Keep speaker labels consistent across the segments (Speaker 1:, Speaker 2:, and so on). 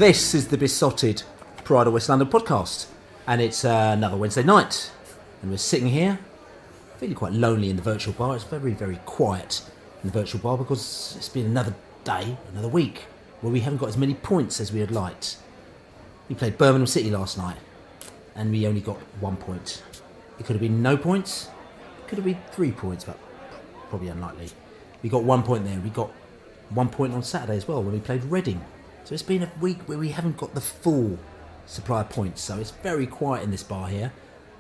Speaker 1: This is the Beesotted Pride of West London podcast, and it's another Wednesday night, and we're sitting here feeling quite lonely in the virtual bar. It's very, very quiet in the virtual bar because it's been another day, another week, where we haven't got as many points as we had liked. We played Birmingham City last night, and we only got 1 point. It could have been no points, it could have been 3 points, but probably unlikely. We got 1 point there. We got 1 point on Saturday as well when we played Reading. So it's been a week where we haven't got the full supply of points. So it's very quiet in this bar here.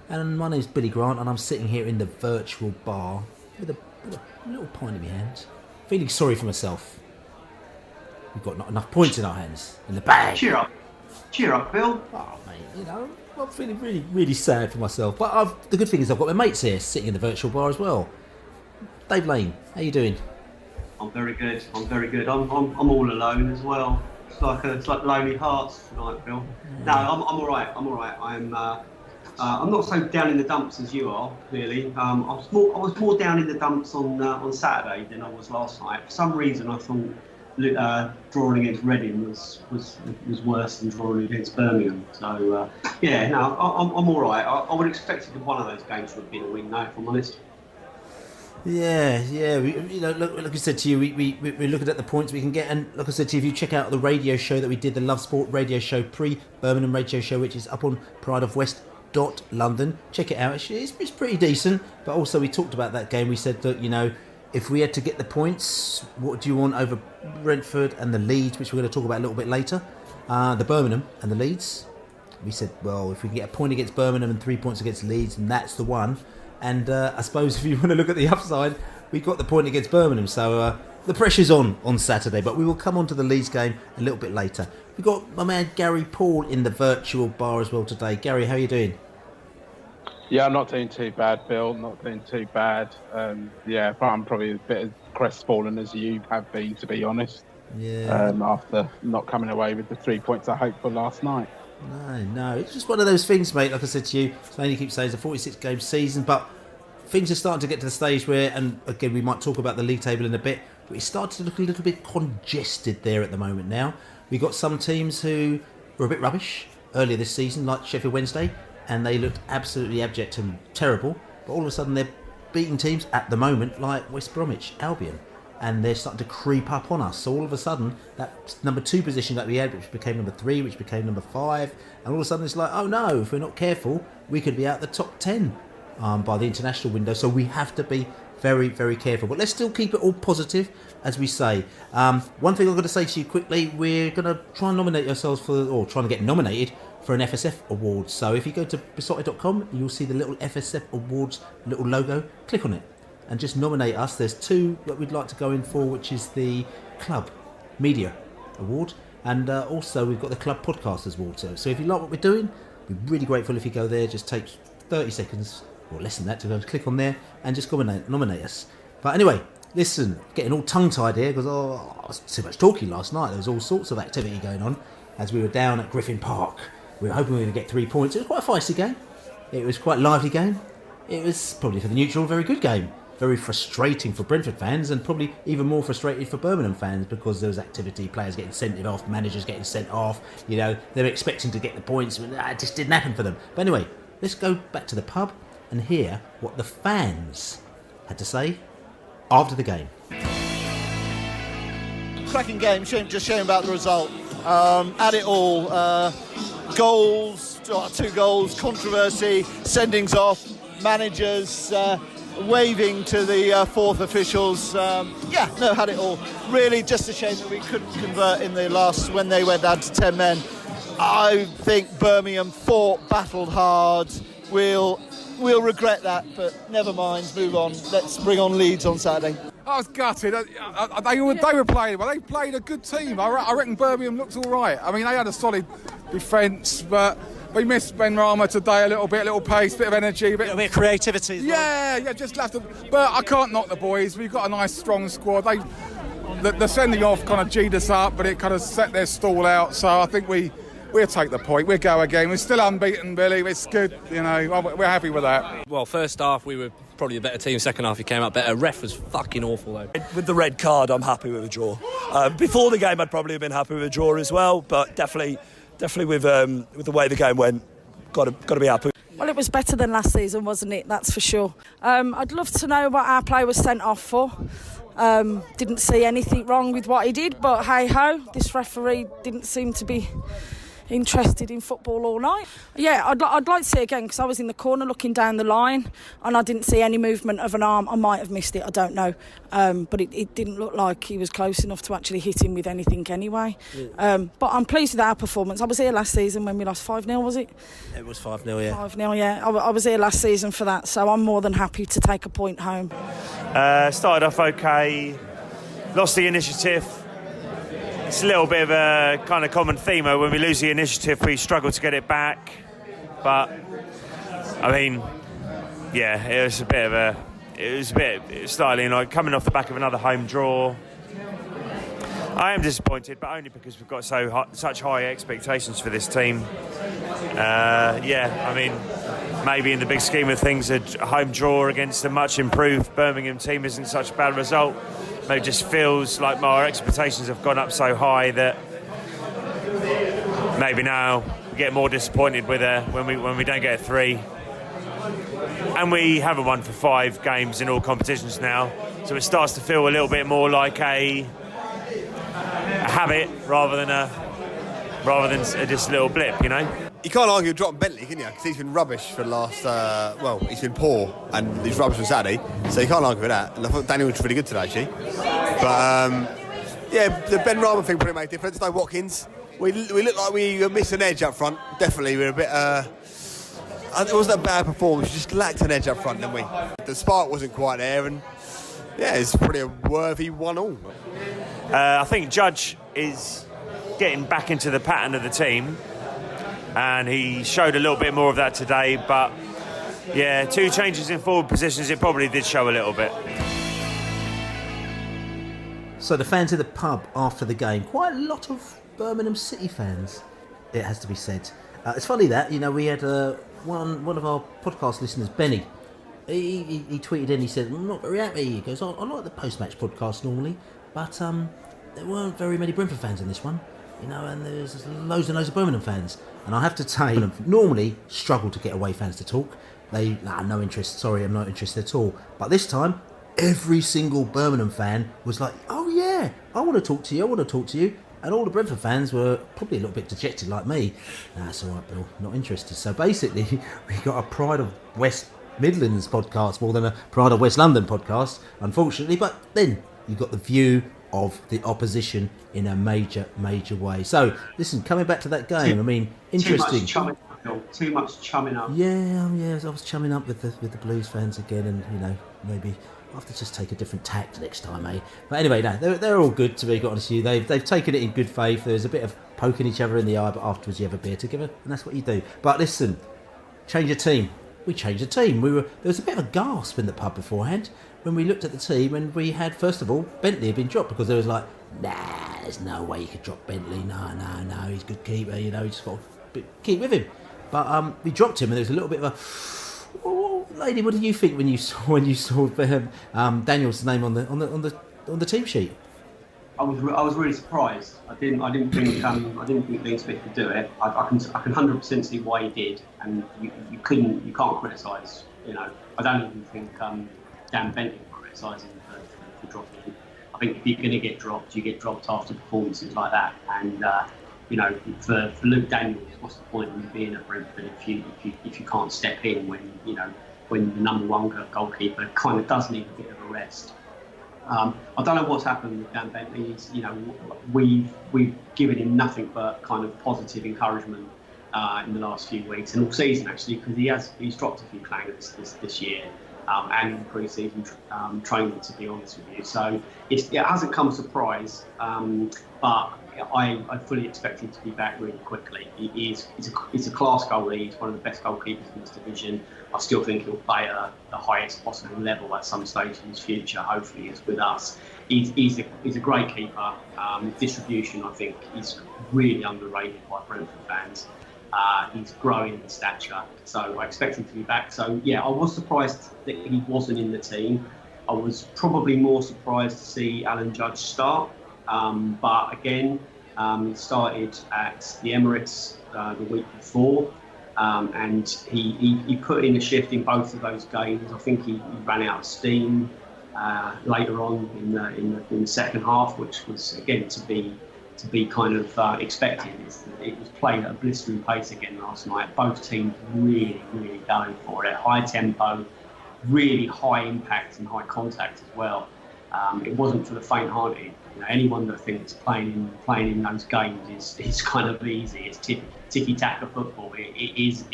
Speaker 1: And my name's Billy Grant, and I'm sitting here in the virtual bar with a little pint in my hands, feeling sorry for myself. We've got not enough points in our hands, in the bag.
Speaker 2: Cheer up, Bill.
Speaker 1: Oh, mate, you know, I'm feeling really, really sad for myself. But the good thing is I've got my mates here sitting in the virtual bar as well. Dave Lane, how you doing?
Speaker 2: I'm very good. I'm all alone as well. It's like Lonely Hearts tonight, Bill. No, I'm all right. I'm not so down in the dumps as you are, clearly. I was more down in the dumps on Saturday than I was last night. For some reason, I thought drawing against Reading was worse than drawing against Birmingham. So I'm all right. I would expect one of those games would have been a win, now, if I'm honest.
Speaker 1: Yeah. Like I said to you, we're looking at the points we can get, and like I said to you, if you check out the radio show that we did, the Love Sport radio show, pre-Birmingham radio show, which is up on prideofwest.london, check it out. It's pretty decent, but also we talked about that game. We said that, you know, if we had to get the points, what do you want over Brentford and the Leeds, which we're going to talk about a little bit later, the Birmingham and the Leeds. We said, well, if we can get a point against Birmingham and 3 points against Leeds, then that's the one. And I suppose if you want to look at the upside, we got the point against Birmingham. So the pressure's on Saturday, but we will come on to the Leeds game a little bit later. We've got my man Gary Paul in the virtual bar as well today. Gary, how are you doing?
Speaker 3: Yeah, I'm not doing too bad, Bill. Not doing too bad. But I'm probably a bit as crestfallen as you have been, to be honest.
Speaker 1: Yeah.
Speaker 3: After not coming away with the 3 points I hoped for last night.
Speaker 1: No, it's just one of those things, mate. Like I said to you, Laney keeps saying it's a 46-game season, but things are starting to get to the stage where, and again, we might talk about the league table in a bit, but it's starting to look a little bit congested there at the moment now. We've got some teams who were a bit rubbish earlier this season, like Sheffield Wednesday, and they looked absolutely abject and terrible, but all of a sudden they're beating teams at the moment like West Bromwich Albion, and they're starting to creep up on us. So all of a sudden, that number 2 position that we had, which became number 3, which became number 5, and all of a sudden it's like, oh no, if we're not careful, we could be out the top 10 by the international window. So we have to be very, very careful. But let's still keep it all positive, as we say. One thing I'm going to say to you quickly, we're going to try and nominate ourselves trying to get nominated for an FSF award. So if you go to Beesotted.com, you'll see the little FSF awards little logo. Click on it and just nominate us. There's 2 that we'd like to go in for, which is the Club Media Award, and also we've got the Club Podcasters Award. So if you like what we're doing, we'd be really grateful if you go there. Just take 30 seconds or less than that to go and click on there and just nominate us. But anyway, listen, getting all tongue-tied here because I was too much talking last night. There was all sorts of activity going on as we were down at Griffin Park. We were hoping we were going to get 3 points. It was quite a feisty game. It was quite a lively game. It was probably for the neutral a very good game. Very frustrating for Brentford fans, and probably even more frustrated for Birmingham fans because there was activity, players getting sent off, managers getting sent off. You know, they were expecting to get the points, but it just didn't happen for them. But anyway, let's go back to the pub and hear what the fans had to say after the game.
Speaker 4: Cracking game, just showing about the result. At it all, goals, 2 goals, controversy, sendings off, managers waving to the 4th officials. Had it all. Really just a shame that we couldn't convert in the last, when they went down to 10 men. I think Birmingham fought, battled hard. We'll regret that, but never mind, move on. Let's bring on Leeds on Saturday.
Speaker 5: I was gutted. They were playing well. They played a good team. I reckon Birmingham looked all right. I mean, they had a solid defence, but we missed Ben Rama today a little pace, bit of energy. A
Speaker 4: bit of creativity as well.
Speaker 5: Yeah, just left them. But I can't knock the boys. We've got a nice, strong squad. The sending off kind of G'd us up, but it kind of set their stall out. So I think we'll take the point. We'll go again. We're still unbeaten, Billy. It's good, you know. We're happy with that.
Speaker 6: Well, first half we were probably a better team. Second half, he came out better. Ref was fucking awful, though.
Speaker 7: With the red card, I'm happy with a draw. Before the game, I'd probably have been happy with a draw as well, but definitely with the way the game went, got to be happy.
Speaker 8: Well, it was better than last season, wasn't it? That's for sure. I'd love to know what our player was sent off for. Didn't see anything wrong with what he did, but hey-ho, this referee didn't seem to be interested in football all night. Yeah, I'd like to see it again, because I was in the corner looking down the line and I didn't see any movement of an arm. I might have missed it, I don't know. But it didn't look like he was close enough to actually hit him with anything anyway. But I'm pleased with our performance. I was here last season when we lost 5-0, was it?
Speaker 1: It was 5-0, yeah.
Speaker 8: 5-0, yeah. I was here last season for that, so I'm more than happy to take a point home.
Speaker 9: Started off okay, lost the initiative. It's a little bit of a kind of common theme. When we lose the initiative, we struggle to get it back. But I mean, yeah, it was a bit startling. Like coming off the back of another home draw. I am disappointed, but only because we've got such high expectations for this team. I mean, maybe in the big scheme of things, a home draw against a much improved Birmingham team isn't such a bad result. But it just feels like our expectations have gone up so high that maybe now we get more disappointed with when we don't get a 3. And we haven't won for 5 games in all competitions now, so it starts to feel a little bit more like a habit rather than just a little blip, you know.
Speaker 10: You can't argue with dropping Bentley, can you? Because he's been rubbish for the last... he's been poor, and he's rubbish on Saturday, so you can't argue with that. And I thought Daniel was really good today, actually. But, the Ben Rahman thing probably made a difference. No Watkins. We looked like we were missing an edge up front. Definitely, we were a bit... it wasn't a bad performance, we just lacked an edge up front, didn't we? The spark wasn't quite there, and, it's pretty a worthy 1-1.
Speaker 9: I think Judge is getting back into the pattern of the team, and he showed a little bit more of that today, but 2 changes in forward positions, it probably did show a little bit.
Speaker 1: So the fans in the pub after the game, quite a lot of Birmingham City fans, it has to be said. It's funny that, we had one of our podcast listeners, Benny, he tweeted in, he said, I'm not very happy. He goes, I like the post-match podcast normally, but there weren't very many Brentford fans in this one. And there's loads and loads of Birmingham fans. And I have to say, normally struggle to get away fans to talk. No interest, sorry, I'm not interested at all. But this time, every single Birmingham fan was like, oh yeah, I want to talk to you. And all the Brentford fans were probably a little bit dejected like me. That's all right, Bill, not interested. So basically, we got a Pride of West Midlands podcast more than a Pride of West London podcast, unfortunately. But then you got the view of the opposition in a major way. So, listen, coming back to that game, interesting.
Speaker 2: Too much chumming up.
Speaker 1: Yeah, I was chumming up with the Blues fans again, and maybe I'll have to just take a different tact next time, eh? But anyway, no, they're all good, to be honest with you. They've taken it in good faith. There's a bit of poking each other in the eye, but afterwards you have a beer together, and that's what you do. But listen, change of team. We changed the team. There was a bit of a gasp in the pub beforehand when we looked at the team, and we had, first of all, Bentley had been dropped, because there was like, there's no way you could drop Bentley. No, he's a good keeper. You just got to keep with him. But we dropped him, and there was a little bit of a. Oh, lady, what did you think when you saw Daniel's name on the team sheet?
Speaker 2: I was really surprised. I didn't think Dean Smith could do it. I can 100% see why he did, and you can't criticise. I don't even think Dan Bentley criticising for dropping him. I think if you're going to get dropped, you get dropped after performances like that. And for Luke Daniels, what's the point in being at Brentford if you can't step in when the number 1 goalkeeper kind of does need a bit of a rest. I don't know what's happened with Dan Bentley. We've given him nothing but kind of positive encouragement in the last few weeks and all season, actually, because he's dropped a few clangers this year and in pre-season training, to be honest with you. So it hasn't come as a surprise, but I fully expect him to be back really quickly. He's a class goalie. He's one of the best goalkeepers in this division. I still think he'll play at the highest possible level at some stage in his future. Hopefully, it's with us. He's a great keeper. Distribution, I think, is really underrated by Brentford fans. He's growing in stature, so I expect him to be back. So yeah, I was surprised that he wasn't in the team. I was probably more surprised to see Alan Judge start, but again, he started at the Emirates the week before, and he put in a shift in both of those games. I think he ran out of steam later on in the second half, which was again to be kind of expected. It was played at a blistering pace again last night. Both teams really going for it. High tempo, really high impact and high contact as well. It wasn't for the faint-hearted. Anyone that thinks playing in those games is kind of easy. It's tiki-taka football. It is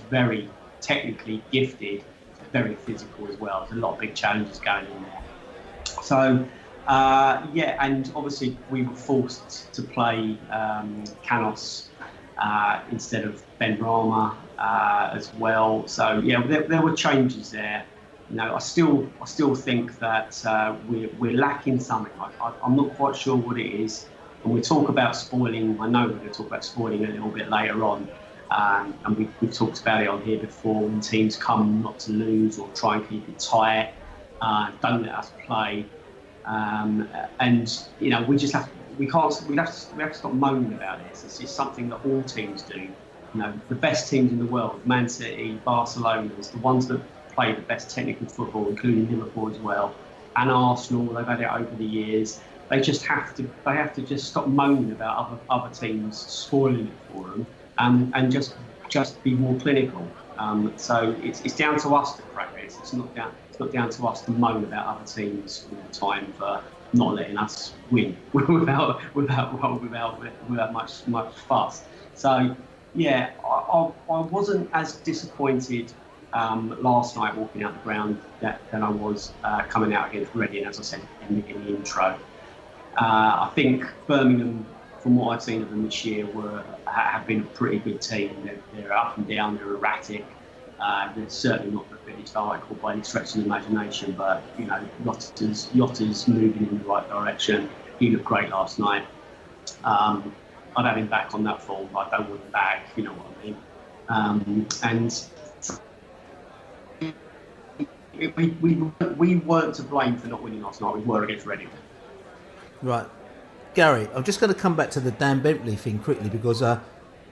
Speaker 2: very technically gifted, very physical as well. There's a lot of big challenges going in there. So. And obviously we were forced to play Canos instead of Ben Rama as well. So yeah, there were changes there. I still think that we're lacking something. I'm not quite sure what it is. And we talk about spoiling. I know we're going to talk about spoiling a little bit later on. And we've talked about it on here before. When teams come not to lose or try and keep it tight, don't let us play. We have to stop moaning about this. It's just something that all teams do. The best teams in the world, Man City, Barcelona, the ones that play the best technical football, including Liverpool as well, and Arsenal. They've had it over the years. They have to just stop moaning about other teams spoiling it for them, and just be more clinical. So it's down to us to crack this. It's not down to us to moan about other teams all the time for not letting us win without much fuss. So yeah, I wasn't as disappointed last night walking out the ground than I was coming out against Reading, as I said in the intro. I think Birmingham, from what I've seen of them this year, have been a pretty good team. They're up and down, they're erratic. They're certainly not the finished article by any stretch of the imagination, but Yotta's moving in the right direction. He looked great last night. I'd have him back on that form, but I don't want him back, if you know what I mean. And we weren't to blame for not winning last night. We were against Reading.
Speaker 1: Right. Gary, I'm just going to come back to the Dan Bentley thing quickly, because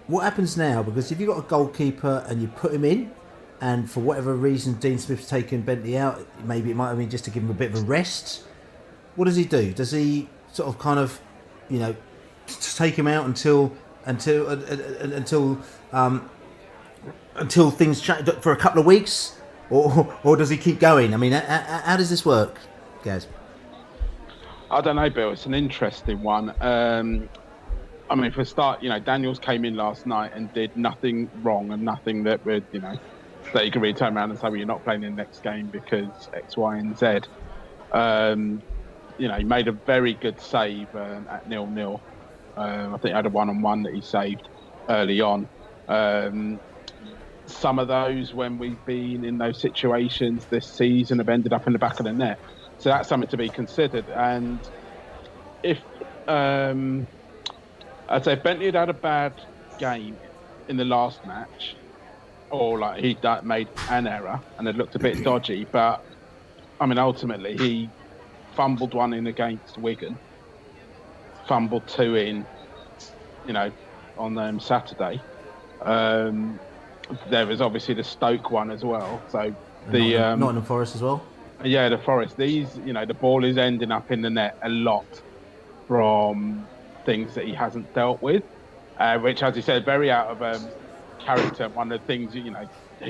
Speaker 1: what happens now, because if you've got a goalkeeper and you put him in, and for whatever reason Dean Smith's taken Bentley out, maybe it might have been just to give him a bit of a rest, what does he do? Does he sort of kind of, take him out until things change for a couple of weeks, or does he keep going? I mean, how does this work, Gaz?
Speaker 3: I don't know, Bill. It's an interesting one. For a start, Daniels came in last night and did nothing wrong and nothing that would, that you can really turn around and say, well, you're not playing in the next game because X, Y, and Z. He made a very good save at 0-0. I think he had a one-on-one that he saved early on. Some of those, when we've been in those situations this season, have ended up in the back of the net. So that's something to be considered. And if I'd say if Bentley had a bad game in the last match, or like he'd made an error and it looked a bit dodgy, but ultimately he fumbled one in against Wigan, fumbled two in, on Saturday. There was obviously the Stoke one as well. So
Speaker 1: Nottingham Forest as well.
Speaker 3: Yeah, the Forest. These, the ball is ending up in the net a lot from things that he hasn't dealt with, which, as you said, very out of character. One of the things, he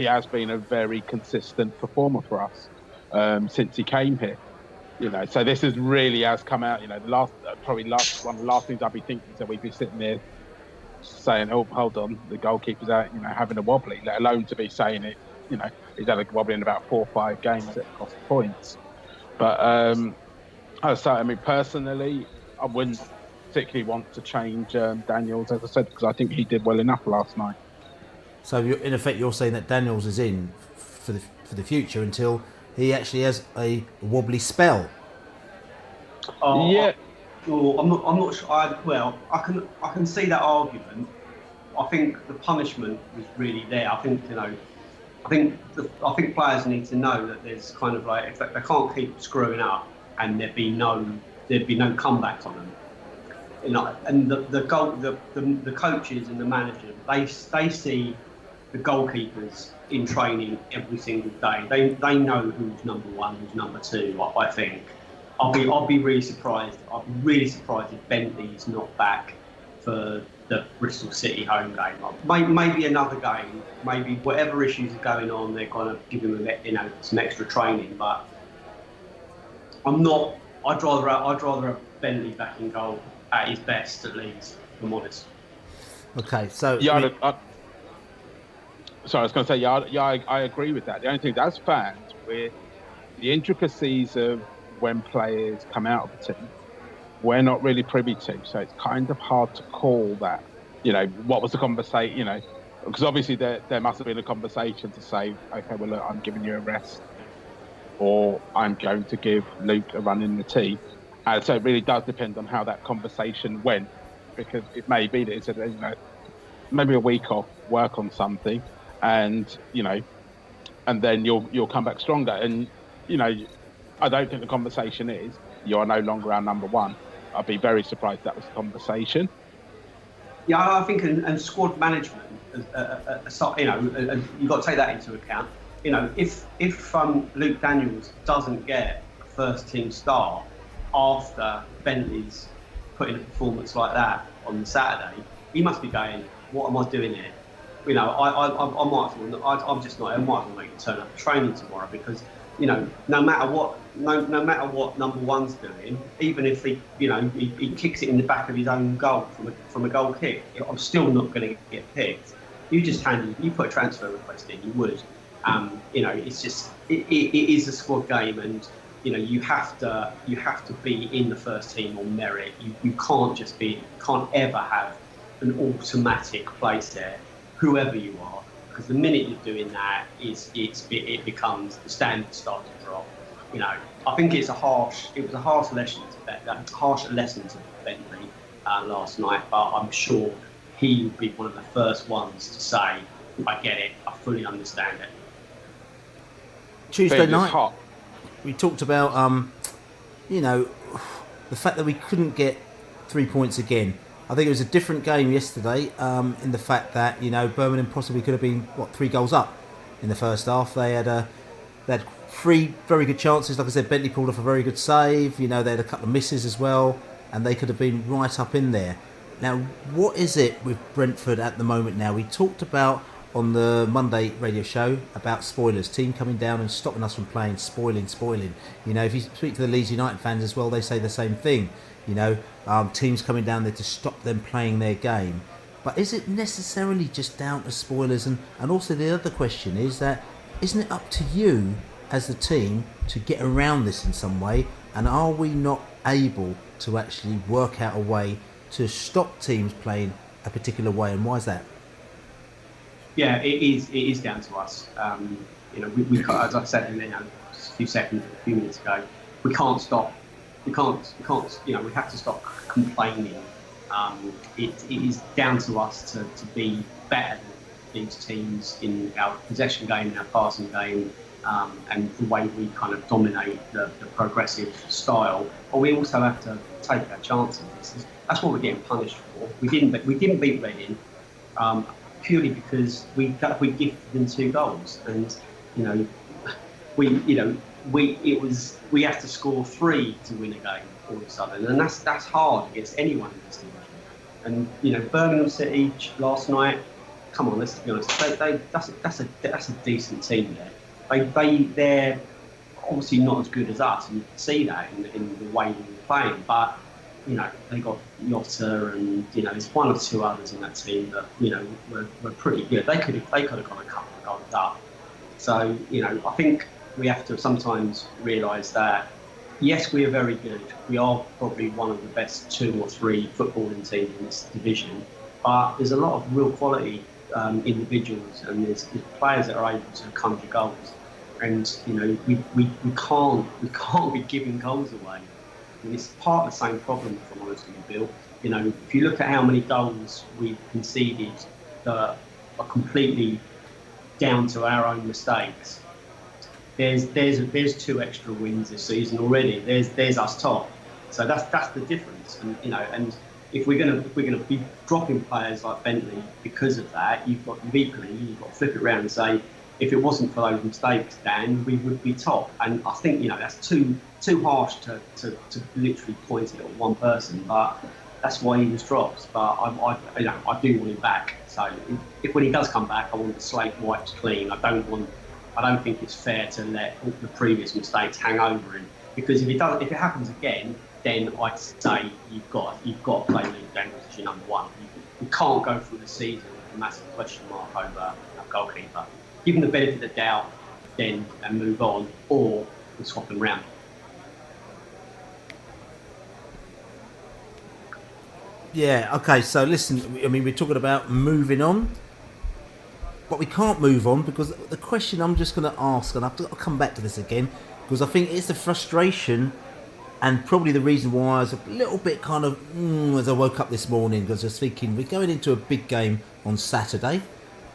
Speaker 3: has been a very consistent performer for us since he came here. So this has really has come out. The last one of the last things I'd be thinking is that we'd be sitting there saying, "Oh, hold on, the goalkeeper's out, having a wobbly," let alone to be saying it. He's had a wobbly in about 4 or 5 games that cost points. But personally, I wouldn't particularly want to change Daniels, as I said, because I think he did well enough last night.
Speaker 1: So in effect, you're saying that Daniels is in for the future until he actually has a wobbly spell.
Speaker 2: Yeah. I'm not sure. I can see that argument, I think the punishment was really there. I think I think players need to know that there's kind of like, if they can't keep screwing up and there'd be no comebacks on them. And the coaches and the manager, they see the goalkeepers in training every single day. They know who's number one, who's number two. I think I'll be really surprised. I'll be really surprised if Bentley's not back for the Bristol City home game. Maybe another game. Maybe whatever issues are going on, they're going to give him some extra training. But I'd rather have Bentley back in goal at his best at Leeds, if I'm honest.
Speaker 1: Okay, so
Speaker 3: sorry, I was going to say, I agree with that. The only thing that's fans with the intricacies of when players come out of the team, we're not really privy to, so it's kind of hard to call that. What was the conversation? Because obviously there must have been a conversation to say, okay, well look, I'm giving you a rest, or I'm going to give Luke a run in the team. So it really does depend on how that conversation went, because it may be that it's maybe a week off, work on something, and and then you'll come back stronger. And I don't think the conversation is you are no longer our number one. I'd be very surprised if that was the conversation.
Speaker 2: Yeah, I think and squad management, you've got to take that into account. If Luke Daniels doesn't get a first team start after Bentley's putting a performance like that on the Saturday, he must be going, what am I doing here? I might as well. I'm just not. I might as well make a turn up training tomorrow, because no matter what number one's doing, even if he kicks it in the back of his own goal from a goal kick, I'm still not going to get picked. You put a transfer request in, you would. It's just it is a squad game, and you have to be in the first team on merit. You can't ever have an automatic place there, whoever you are, because the minute you're doing that, it becomes the standard start to drop. I think it was a harsh lesson to Bentley last night, but I'm sure he would be one of the first ones to say, I get it, I fully understand it.
Speaker 1: Tuesday night, we talked about the fact that we couldn't get 3 points again. I think it was a different game yesterday in the fact that Birmingham possibly could have been 3 goals up in the first half. They had 3 very good chances. Like I said, Bentley pulled off a very good save. They had a couple of misses as well, and they could have been right up in there. Now, what is it with Brentford at the moment now? We talked about on the Monday radio show about spoilers, team coming down and stopping us from playing, spoiling. If you speak to the Leeds United fans as well, they say the same thing. Teams coming down there to stop them playing their game. But is it necessarily just down to spoilers? And also the other question is that, isn't it up to you as the team to get around this in some way? And are we not able to actually work out a way to stop teams playing a particular way? And why is that?
Speaker 2: Yeah, it is down to us. We can't, as I said a few minutes ago, we can't stop. We can't. We have to stop complaining. It is down to us to be better than these teams in our possession game, in our passing game, and the way we kind of dominate the progressive style. But we also have to take our chances. That's what we're getting punished for. We didn't beat Reading purely because we gifted them 2 goals, and we have to score 3 to win a game all of a sudden, and that's hard against anyone in this division. And Birmingham City last night, come on, let's be honest, that's a decent team there. They're obviously not as good as us, and you can see that in the way we were playing. But they got Yotta, and there's 1 or 2 others in that team that were pretty good. They could have got a couple of goals up. So I think we have to sometimes realise that yes, we are very good. We are probably one of the best 2 or 3 footballing teams in this division. But there's a lot of real quality individuals, and there's players that are able to conjure goals. And we can't be giving goals away. And it's part of the same problem, if I'm honest with you, Bill. If you look at how many goals we've conceded that are completely down to our own mistakes, there's 2 extra wins this season already. There's us top, so that's the difference. And and if we're gonna be dropping players like Bentley because of that, you've got to flip it around and say, if it wasn't for those mistakes, Dan, we would be top. And I think that's too harsh to literally point it at one person, but that's why he was dropped. But I do want him back. So if when he does come back, I want the slate wiped clean. I don't think it's fair to let all the previous mistakes hang over him, because if it happens again, then I'd say you've got to play League Games as your number one. You can't go through the season with a massive question mark over a goalkeeper. Give him the benefit of the doubt, then and move on, or we'll swap him round.
Speaker 1: Yeah, okay, so listen, I mean, we're talking about moving on, but we can't move on because the question I'm just going to ask, and I'll come back to this again, because I think it's the frustration and probably the reason why I was a little bit kind of, as I woke up this morning, because I was thinking we're going into a big game on Saturday,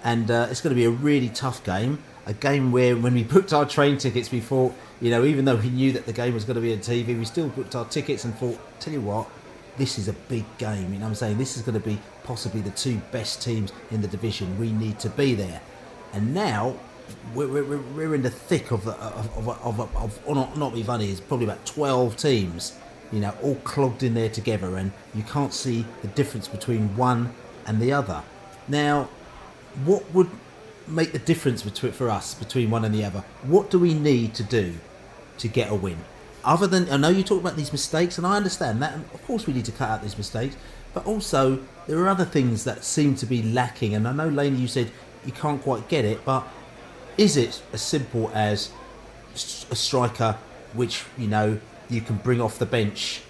Speaker 1: and it's going to be a really tough game, a game where when we booked our train tickets, we thought, even though we knew that the game was going to be on TV, we still booked our tickets and thought, tell you what, this is a big game. You know what I'm saying? This is going to be possibly the 2 best teams in the division. We need to be there. And now we're in the thick of not be funny, it's probably about 12 teams, all clogged in there together, and you can't see the difference between one and the other. Now, what would make the difference for us between one and the other? What do we need to do to get a win? Other than, I know you talk about these mistakes, and I understand that, and of course we need to cut out these mistakes, but also there are other things that seem to be lacking. And I know, Laney, you said you can't quite get it, but is it as simple as a striker which you can bring off the bench,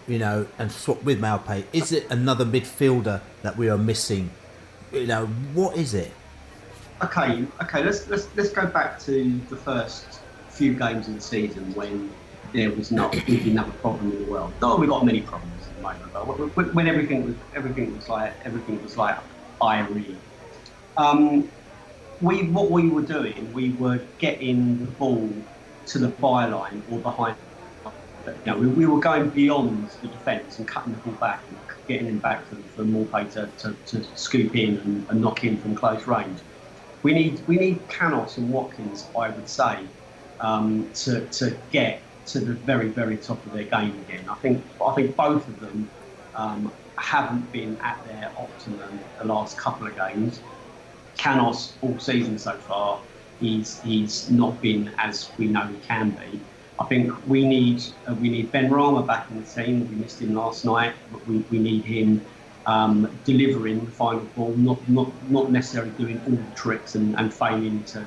Speaker 1: and swap with Maupay? Is it another midfielder that we are missing? What is it?
Speaker 2: Okay. Let's go back to the first few games of the season when there was not really another problem in the world. Not that we got many problems at the moment, but when everything was like irie. What we were doing, we were getting the ball to the byline or behind. We were going beyond the defence and cutting the ball back and getting him back for Maupay to scoop in and knock in from close range. We need Canos and Watkins, I would say, to get to the very, very top of their game again. I think both of them haven't been at their optimum the last couple of games. Canos all season so far, he's not been as we know he can be. I think we need Ben Rama back in the team. We missed him last night, but we need him delivering the final ball, not necessarily doing all the tricks and failing to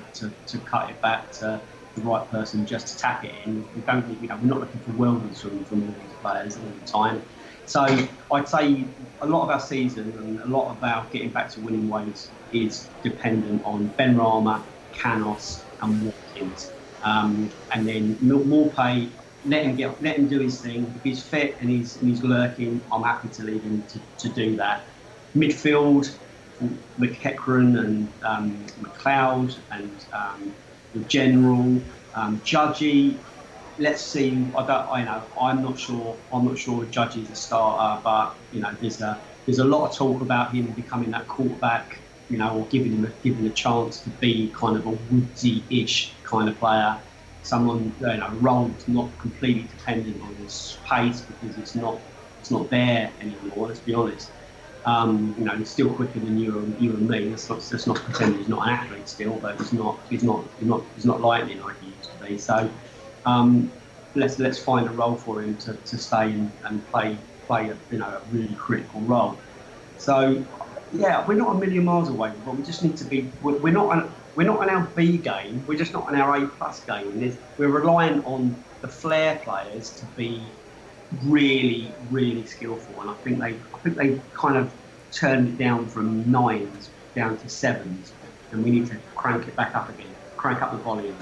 Speaker 2: cut it back to the right person just to tap it in. We're not looking for worldies from all these players all the time. So I'd say a lot of our season and a lot of our getting back to winning ways is dependent on Ben Rama, Canos and Watkins. And then Maupay, let him do his thing. If he's fit and he's lurking, I'm happy to leave him to do that. Midfield, McEachran and McLeod and the general, Judgy. Let's see. I'm not sure Judgy's a starter, but there's a lot of talk about him becoming that quarterback, or giving him a chance to be kind of a woodsy-ish kind of player. Someone, role that's not completely dependent on his pace, because it's not there anymore. Let's be honest. He's still quicker than you and me. Let's not pretend he's not an athlete still, but he's not lightning like he used to be. So let's find a role for him to stay and play a really critical role. So yeah, we're not a million miles away, but we just need to be. We're not on our B game. We're just not on our A+ game. We're relying on the flair players to be really, really skillful, and I think they kind of turned it down from 9s down to 7s, and we need to crank it back up again, crank up the volume.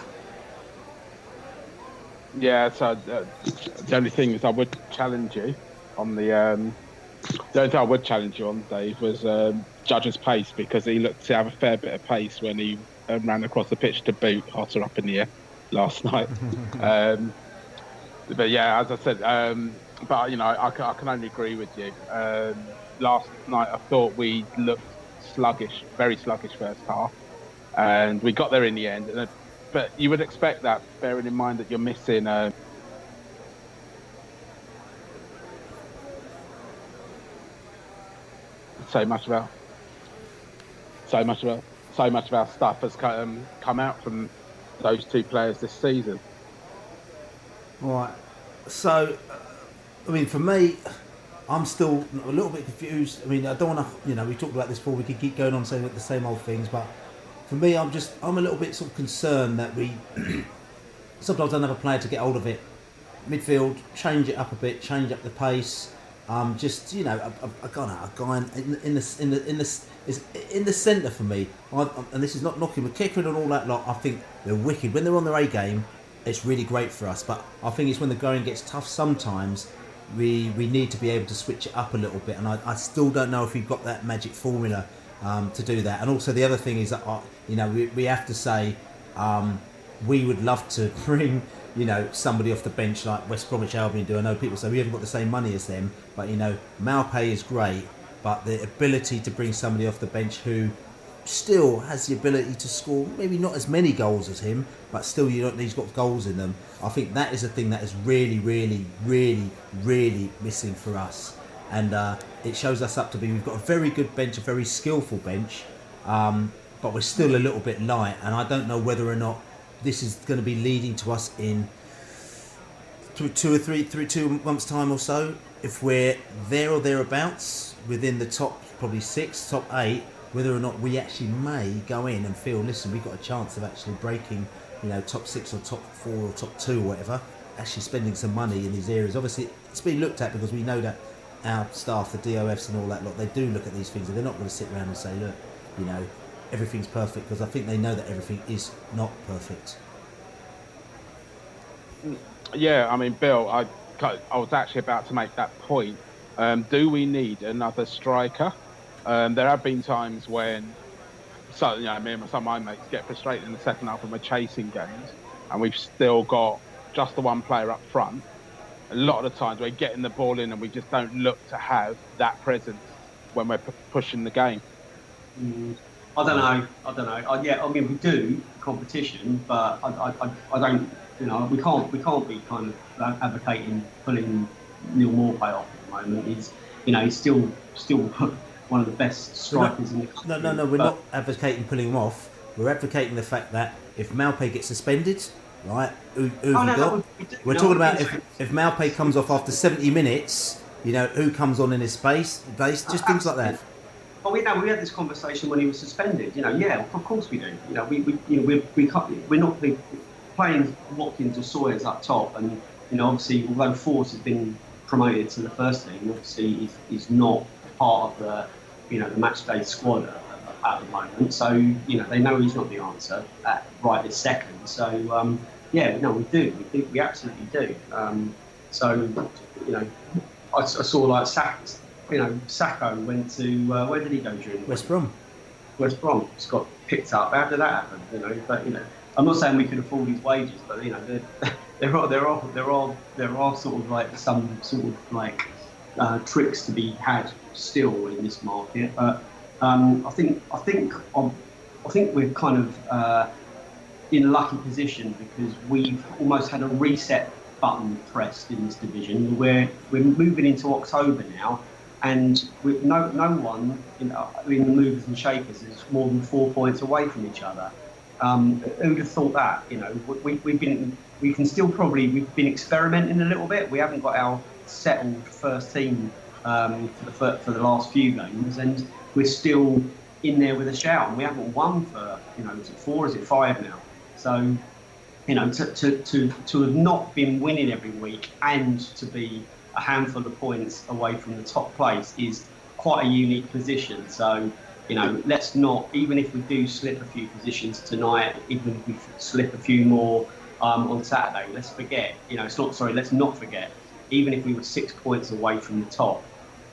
Speaker 3: Yeah, so the only thing is I would challenge you on the The only thing I would challenge you on, Dave, was Judge's pace, because he looked to have a fair bit of pace when he ran across the pitch to boot Hotter up in the air last night. But yeah, as I said, but you know, I can only agree with you. Last night I thought we looked sluggish, very sluggish first half, and we got there in the end. But you would expect that, bearing in mind that you're missing. So much of our stuff has come out from those two players this season.
Speaker 1: Right. So, I mean, for me, I'm still a little bit confused. I mean, I don't want to, you know, we talked about this before. We could keep going on saying the same old things, but for me, I'm a little bit sort of concerned that we sometimes don't have a player to get hold of it. Midfield, change it up a bit, change up the pace. Just, you know, a guy in the centre for me. And this is not knocking McKickard and all that lot. I think they're wicked when they're on their A game. It's really great for us. But I think it's when the going gets tough. Sometimes we need to be able to switch it up a little bit. And I still don't know if we've got that magic formula to do that. And also the other thing is that you know, we have to say we would love to bring, you know, somebody off the bench like West Bromwich Albion do. I know people say we haven't got the same money as them, but you know, Maupay is great, but the ability to bring somebody off the bench who still has the ability to score, maybe not as many goals as him, but still he's got goals in them. I think that is a thing that is really, really, really, really missing for us. And it shows us up to be, we've got a very good bench, a very skillful bench, but we're still a little bit light. And I don't know whether or not this is going to be leading to us in 2 months' time or so. If we're there or thereabouts within the top probably 6, top 8, whether or not we actually may go in and feel, listen, we've got a chance of actually breaking, you know, top 6 or top 4 or top 2 or whatever, actually spending some money in these areas. Obviously, it's been looked at because we know that our staff, the DOFs and all that lot, they do look at these things and they're not going to sit around and say, look, you know, everything's perfect, because I think they know that everything is not perfect.
Speaker 3: Yeah, I mean, Bill, I was actually about to make that point. Do we need another striker? There have been times when, so you know, me and some of my mates get frustrated in the second half when we're chasing games, and we've still got just the one player up front. A lot of the times we're getting the ball in, and we just don't look to have that presence when we're pushing the game.
Speaker 2: I don't know. Yeah, I mean, we do competition, but I don't. You know, we can't be kind of advocating pulling Neil Maupay off at the moment. He's still one of the best strikers in the country. No, we're not advocating pulling him off.
Speaker 1: We're advocating the fact that if Maupay gets suspended, right? We're talking about if Maupay comes off after 70 minutes, you know, who comes on in his space? Just things like that.
Speaker 2: Well, we had this conversation when he was suspended. You know, yeah, of course we do. You know, we're not playing Watkins or Sawyers up top, and you know, obviously, although Force has been promoted to the first team, obviously he's not part of the, you know, the match day squad at the moment. So you know, they know he's not the answer right this second. So yeah, no, we do. We absolutely do. So you know, I saw like Sacco went to where did he go during
Speaker 1: West Brom?
Speaker 2: West Brom. Just got picked up. How did that happen? You know, but you know, I'm not saying we could afford his wages, but you know, there are sort of like some sort of like tricks to be had still in this market. But I think we're kind of in a lucky position because we've almost had a reset button pressed in this division. We're moving into October now, and no one in the movers and shakers is more than 4 points away from each other. Who'd have thought that? You know, we've been experimenting a little bit. We haven't got our settled first team for the last few games, and we're still in there with a shout. And we haven't won for, you know, is it 4? Is it 5 now? So, you know, to have not been winning every week and to be a handful of points away from the top place is quite a unique position. So, you know, let's not, even if we do slip a few positions tonight, even if we slip a few more on Saturday, let's not forget, even if we were 6 points away from the top,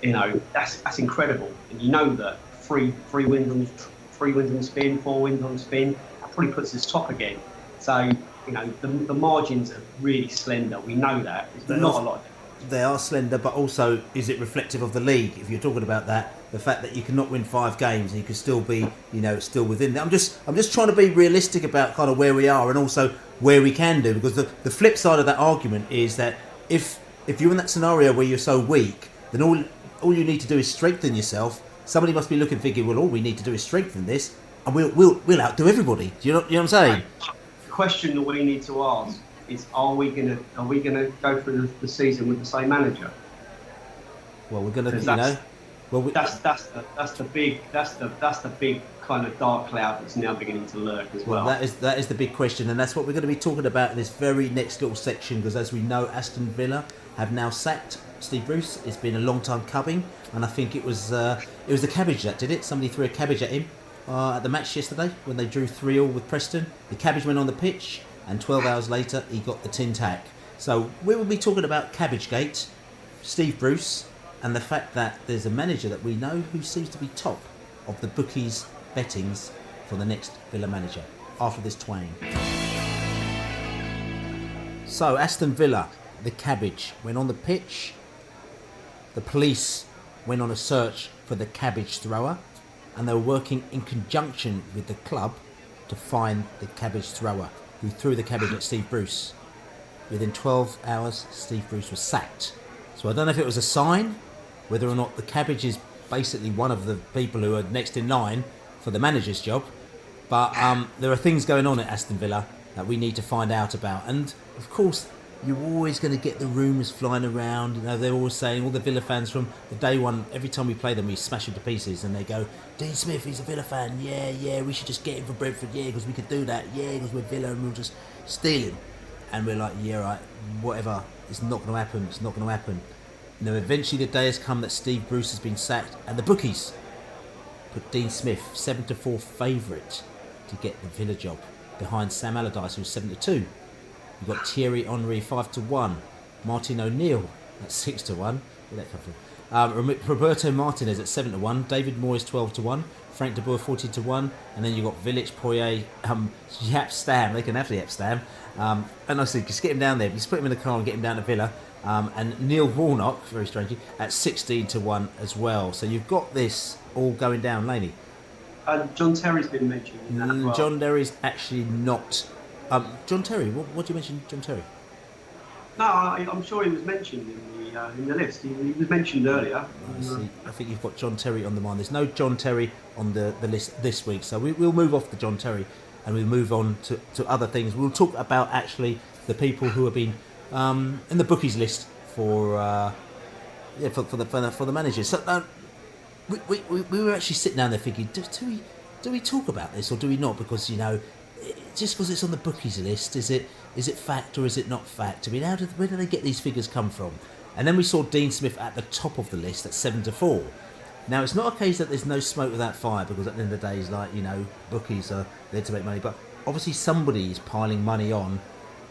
Speaker 2: you know, that's incredible. And you know that three wins on the spin, 4 wins on the spin, that probably puts us top again. So, you know, the margins are really slender. We know that. There's not a lot.
Speaker 1: They are slender, but also, is it reflective of the league? If you're talking about that, the fact that you cannot win 5 games and you can still be, you know, still within there. I'm just trying to be realistic about kind of where we are and also where we can do, because the flip side of that argument is that if you're in that scenario where you're so weak, then all you need to do is strengthen yourself. Somebody must be looking, thinking, well, all we need to do is strengthen this, and we'll outdo everybody. Do you know what I'm saying?
Speaker 2: The question that we need to ask is: Are we gonna go through the season with the same manager?
Speaker 1: Well, we're gonna, you know. Well,
Speaker 2: that's the big kind of dark cloud that's now beginning to lurk as well.
Speaker 1: That is the big question, and that's what we're going to be talking about in this very next little section. Because as we know, Aston Villa have now sacked Steve Bruce. It's been a long time coming, and I think it was the cabbage that did it. Somebody threw a cabbage at him at the match yesterday when they drew 3-3 with Preston. The cabbage went on the pitch, and 12 hours later he got the tin tack. So we will be talking about Cabbagegate, Steve Bruce, and the fact that there's a manager that we know who seems to be top of the bookies' bettings for the next Villa manager after this twang. So Aston Villa, the cabbage, went on the pitch. The police went on a search for the cabbage thrower, and they were working in conjunction with the club to find the cabbage thrower who threw the cabbage at Steve Bruce. Within 12 hours, Steve Bruce was sacked. So I don't know if it was a sign, whether or not the cabbage is basically one of the people who are next in line for the manager's job. But there are things going on at Aston Villa that we need to find out about. And of course, you're always going to get the rumours flying around. You know, they're always saying, all the Villa fans from the day one, every time we play them, we smash them to pieces. And they go, Dean Smith, he's a Villa fan. Yeah, we should just get him for Brentford. Yeah, because we could do that. Yeah, because we're Villa and we'll just steal him. And we're like, yeah, right, whatever. It's not going to happen. It's not going to happen. You know, eventually the day has come that Steve Bruce has been sacked, and the bookies put Dean Smith 7-4 favourite to get the Villa job, behind Sam Allardyce, who's 7-2. You've got Thierry Henry 5-1, Martin O'Neill at 6-1. Where'd that come from? Roberto Martinez at 7-1, David Moyes 12-1, Frank de Boer 14-1, and then you've got Village, Poirier, Jaap Stam. They can have the Jaap Stam. And I said, just get him down there. Just put him in the car and get him down to Villa. And Neil Warnock, very strangely, at 16-1 as well. So you've got this all going down, Laney.
Speaker 2: John Terry's been mentioned in that as well.
Speaker 1: John Terry's actually not. John Terry, what do you mention, John Terry?
Speaker 2: No, I'm sure he was mentioned in the list. He was mentioned earlier.
Speaker 1: I think you've got John Terry on the mind. There's no John Terry on the list this week, so we'll move off the John Terry and we'll move on to other things. We'll talk about actually the people who have been in the bookies list for the managers. So we were actually sitting down there thinking, do we talk about this or do we not? Because, you know, just because it's on the bookies list, is it fact or is it not fact? I mean, where do they get these figures come from? And then we saw Dean Smith at the top of the list at 7-4. Now, it's not a case that there's no smoke without fire, because at the end of the day, it's like, you know, bookies are there to make money, but obviously somebody is piling money on.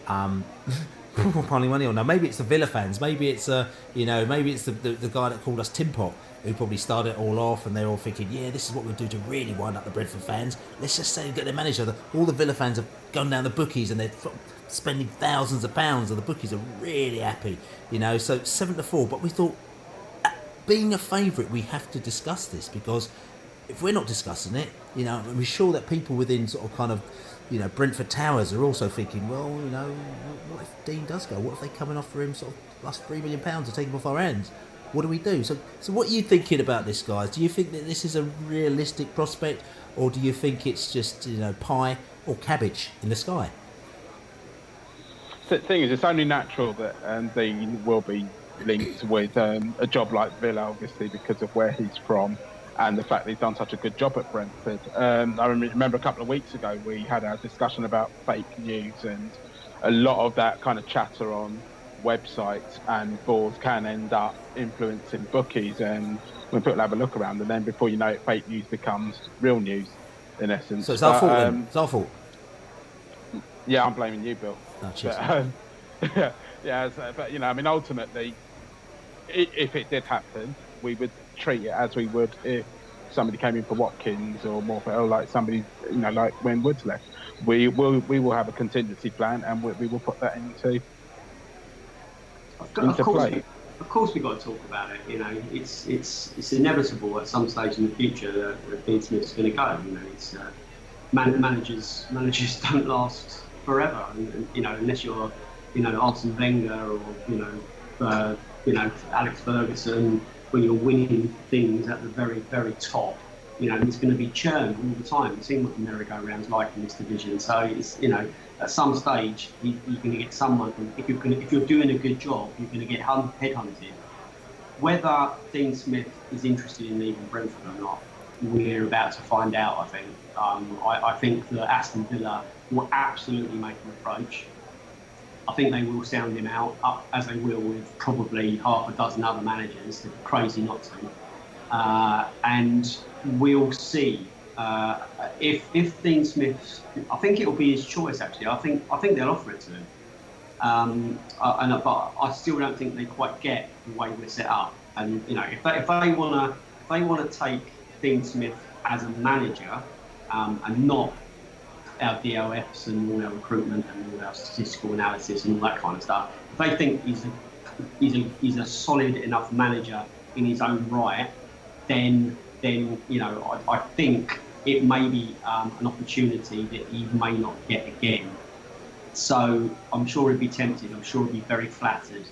Speaker 1: Piling money on. Now, maybe it's the Villa fans. Maybe it's maybe it's the guy that called us Tim Pot, who probably started it all off, and they're all thinking, yeah, this is what we'll do to really wind up the Brentford fans. Let's just say get their manager. All the Villa fans have gone down the bookies, and they're spending thousands of pounds, and the bookies are really happy, you know. So 7-4. But we thought, being a favourite, we have to discuss this, because if we're not discussing it, you know, we're sure that people within sort of kind of, you know, Brentford Towers are also thinking, well, you know, what if Dean does go? What if they come and offer him sort of plus £3 million to take him off our hands? What do we do? So what are you thinking about this, guys? Do you think that this is a realistic prospect, or do you think it's just, you know, pie or cabbage in the sky?
Speaker 3: The thing is, it's only natural that Dean will be linked with a job like Villa, obviously, because of where he's from and the fact that he's done such a good job at Brentford. I remember a couple of weeks ago we had a discussion about fake news, and a lot of that kind of chatter on websites and boards can end up influencing bookies, and when people have a look around, and then before you know it, fake news becomes real news, in essence.
Speaker 1: So it's our fault then? It's our fault?
Speaker 3: Yeah, I'm blaming you, Bill.
Speaker 1: Oh,
Speaker 3: but you know, I mean, ultimately, if it did happen, we would treat it as we would if somebody came in for Watkins or Morpeth, or like somebody, like when Woods left. We will have a contingency plan, and we will put that into play.
Speaker 2: Of course, we've got to talk about it. It's inevitable at some stage in the future that Dean Smith's going to go. It's managers don't last forever, and unless you're Arsene Wenger or Alex Ferguson, when you're winning things at the very, very top. There's going to be churn all the time. You've seen what the merry-go-round's like in this division. So it's at some stage you're going to get someone. If you're doing a good job, you're going to get headhunted. Whether Dean Smith is interested in leaving Brentford or not, we're about to find out. I think. I think that Aston Villa will absolutely make an approach. I think they will sound him out, as they will with probably half a dozen other managers. They're crazy not to. And we'll see if Dean Smith. I think it will be his choice. Actually, I think they'll offer it to him. But I still don't think they quite get the way we're set up. And if they want to take Dean Smith as a manager and not our DLFs and all our recruitment and all our statistical analysis and all that kind of stuff, if they think he's a solid enough manager in his own right, then I think it may be an opportunity that he may not get again. So I'm sure he'd be tempted. I'm sure he'd be very flattered.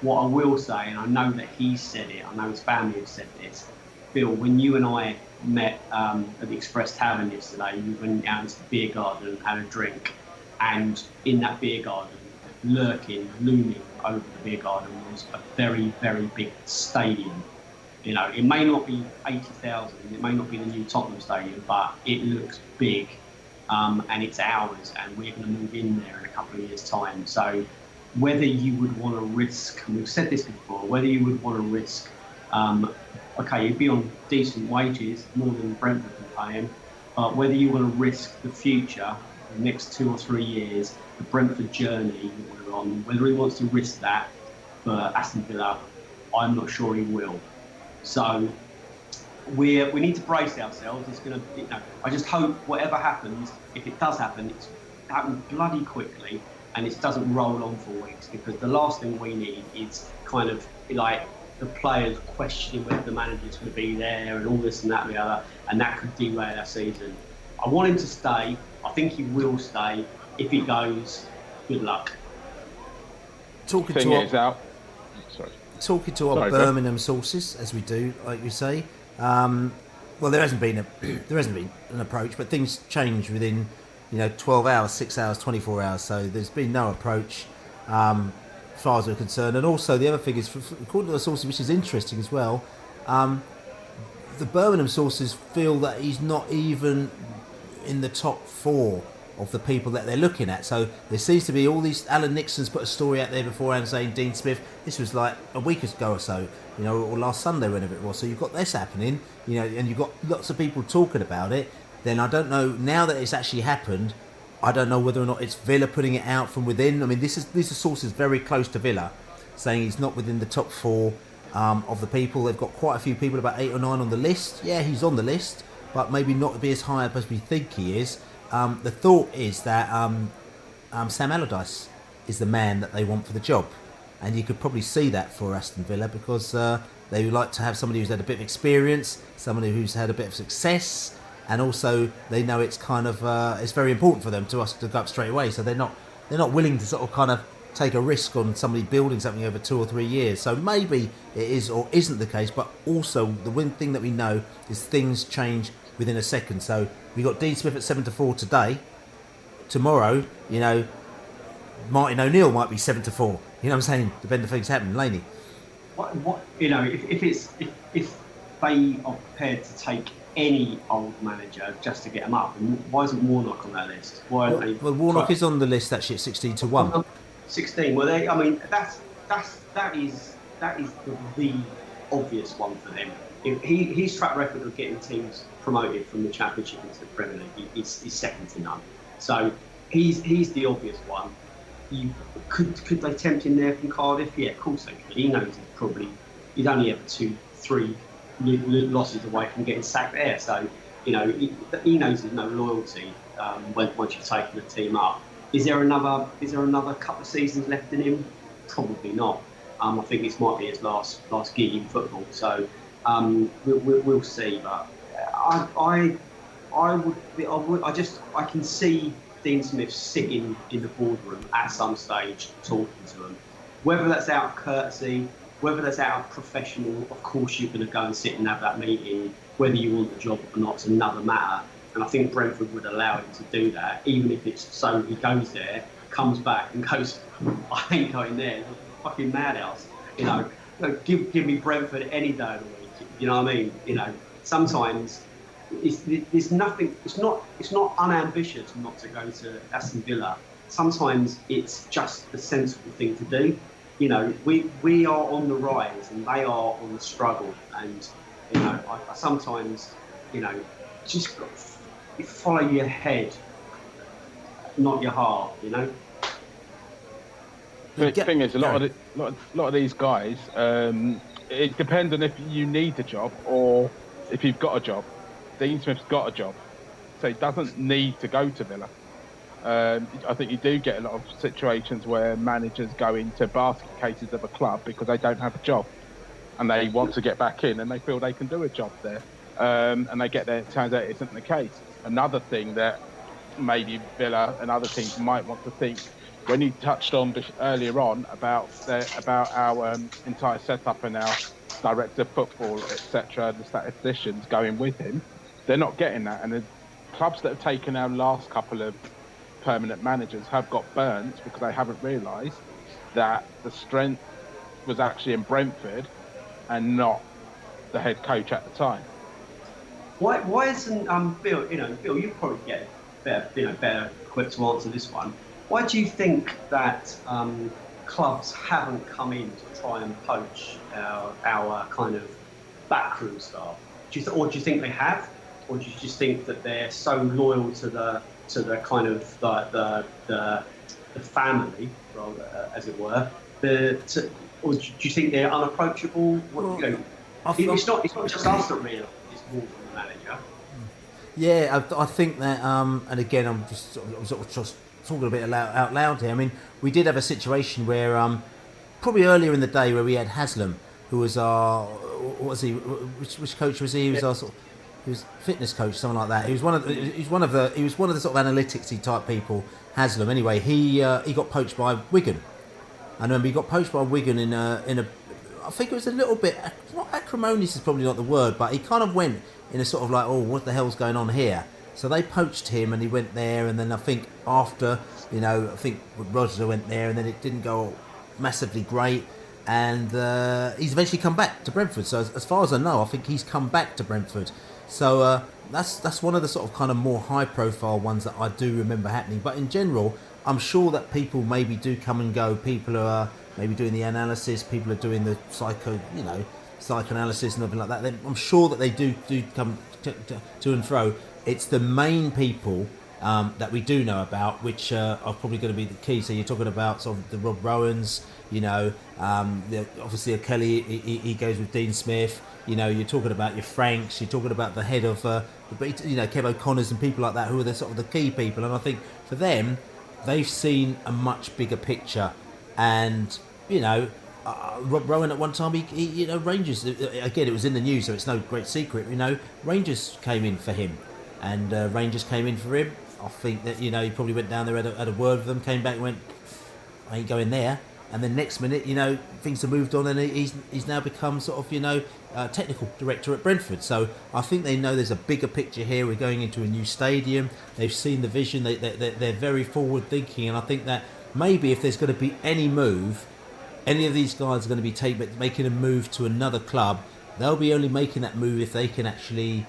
Speaker 2: What I will say, and I know that he's said it, I know his family have said this, Bill, when you and I met at the Express Tavern yesterday, we went down to the beer garden and had a drink, and in that beer garden, looming over the beer garden was a very, very big stadium. It may not be 80,000, it may not be the new Tottenham Stadium, but it looks big, and it's ours, and we're going to move in there in a couple of years' time. So whether you would want to risk, and we've said this before, whether you would want to risk, you'd be on decent wages, more than Brentford can pay him, but whether you want to risk the future, the next 2 or 3 years, the Brentford journey that we're on, whether he wants to risk that for Aston Villa, I'm not sure he will. So we need to brace ourselves. It's going to, I just hope whatever happens, if it does happen, it's happen bloody quickly and it doesn't roll on for weeks, because the last thing we need is kind of like the players questioning whether the manager's going to be there and all this and that and the other, and that could derail our season. I want him to stay. I think he will stay. If he goes, good luck.
Speaker 1: Talking to our Birmingham sources, as we do, like you say. Well, there hasn't been an approach, but things change within 12 hours, 6 hours, 24 hours. So there's been no approach as far as we're concerned. And also the other thing is, according to the sources, which is interesting as well, the Birmingham sources feel that he's not even in the top 4 of the people that they're looking at. So there seems to be all these. Alan Nixon's put a story out there beforehand saying Dean Smith. This was like a week ago or so, or last Sunday, whenever it was. So you've got this happening, and you've got lots of people talking about it. Then I don't know, now that it's actually happened, I don't know whether or not it's Villa putting it out from within. I mean, these are sources very close to Villa saying he's not within the top 4 of the people. They've got quite a few people, about 8 or 9 on the list. Yeah, he's on the list, but maybe not be as high up as we think he is. The thought is that Sam Allardyce is the man that they want for the job, and you could probably see that for Aston Villa, because they would like to have somebody who's had a bit of experience, somebody who's had a bit of success, and also they know it's kind of it's very important for them to go up straight away. So they're not willing to sort of kind of take a risk on somebody building something over 2 or 3 years. So maybe it is or isn't the case, but also the one thing that we know is things change within a second. So we got Dean Smith at 7-4 today. Tomorrow, Martin O'Neill might be 7-4. You know what I'm saying? Depending on things happening. Laney.
Speaker 2: If they are prepared to take any old manager just to get them up, why isn't Warnock on that list? Why aren't they?
Speaker 1: Well, Warnock is on the list actually at 16-1.
Speaker 2: 16. Well, that is the obvious one for them. His track record of getting teams promoted from the Championship into the Premier League is second to none. So he's the obvious one. Could they tempt him there from Cardiff? Yeah, of course they could. He knows he's only ever 2 3 losses away from getting sacked there. So, he knows there's no loyalty once you've taken the team up. Is there another couple of seasons left in him? Probably not. I think this might be his last gig in football. So we'll see. But I can see Dean Smith sitting in the boardroom at some stage talking to them. Whether that's out of courtesy, whether that's out of professional, of course you're going to go and sit and have that meeting. Whether you want the job or not is another matter. And I think Brentford would allow him to do that, even if it's so he goes there, comes back and goes, I ain't going there. It's a fucking madhouse. Give me Brentford any day of the week. You know what I mean? Sometimes there's nothing. It's not unambitious not to go to Aston Villa. Sometimes it's just the sensible thing to do. We are on the rise and they are on the struggle. And I sometimes, just follow your head, not your heart.
Speaker 3: The thing is, a lot of these guys, it depends on if you need the job or if you've got a job. Dean Smith's got a job, so he doesn't need to go to Villa. I think you do get a lot of situations where managers go into basket cases of a club because they don't have a job and they want to get back in and they feel they can do a job there. And they get there, it turns out it isn't the case. Another thing that maybe Villa and other teams might want to think, when you touched on earlier on about our entire setup and our director of football, etc., the statisticians going with him, they're not getting that. And the clubs that have taken our last couple of permanent managers have got burnt because they haven't realised that the strength was actually in Brentford and not the head coach at the time.
Speaker 2: Why isn't Bill? Bill, you probably get better equipped to answer this one. Why do you think that clubs haven't come in to try and poach our kind of backroom staff? Do you think they have, or do you just think that they're so loyal to the kind of the family, rather, as it were? Or do you think they're unapproachable? It's not just us that realise it's more than the manager.
Speaker 1: Yeah, I think that, and again, I'm sort of just talking a bit out loud here. I mean, we did have a situation where, probably earlier in the day, where we had Haslam, who was our, what was he? Which coach was he? He was our sort of, he was fitness coach, something like that. He was one of the sort of analyticsy type people. Haslam. Anyway, he got poached by Wigan. I remember he got poached by Wigan in a. I think it was a little bit, not acrimonious is probably not the word, but he kind of went in a sort of like, oh, what the hell's going on here? So they poached him and he went there, and then I think after, I think Roger went there, and then it didn't go massively great, and he's eventually come back to Brentford. So as far as I know, I think he's come back to Brentford. So that's one of the sort of kind of more high profile ones that I do remember happening. But in general, I'm sure that people maybe do come and go. People are maybe doing the analysis, people are doing the psychoanalysis and everything like that. I'm sure that they do come to and fro. It's the main people that we do know about, which are probably going to be the key. So you're talking about sort of the Rob Rowans, obviously Kelly, he goes with Dean Smith. You're talking about your Franks, you're talking about the head of Kev O'Connor's and people like that, who are the sort of the key people. And I think for them, they've seen a much bigger picture. And Rob Rowan at one time, he Rangers, again, it was in the news, so it's no great secret. Rangers came in for him, and Rangers came in for him. I think that he probably went down there, had a word with them, came back, and went, I ain't going there. And then next minute, things have moved on, and he's now become sort of technical director at Brentford. So I think they know there's a bigger picture here. We're going into a new stadium. They've seen the vision. They're very forward thinking, and I think that maybe if there's going to be any move, any of these guys are going to be making a move to another club, they'll be only making that move if they can actually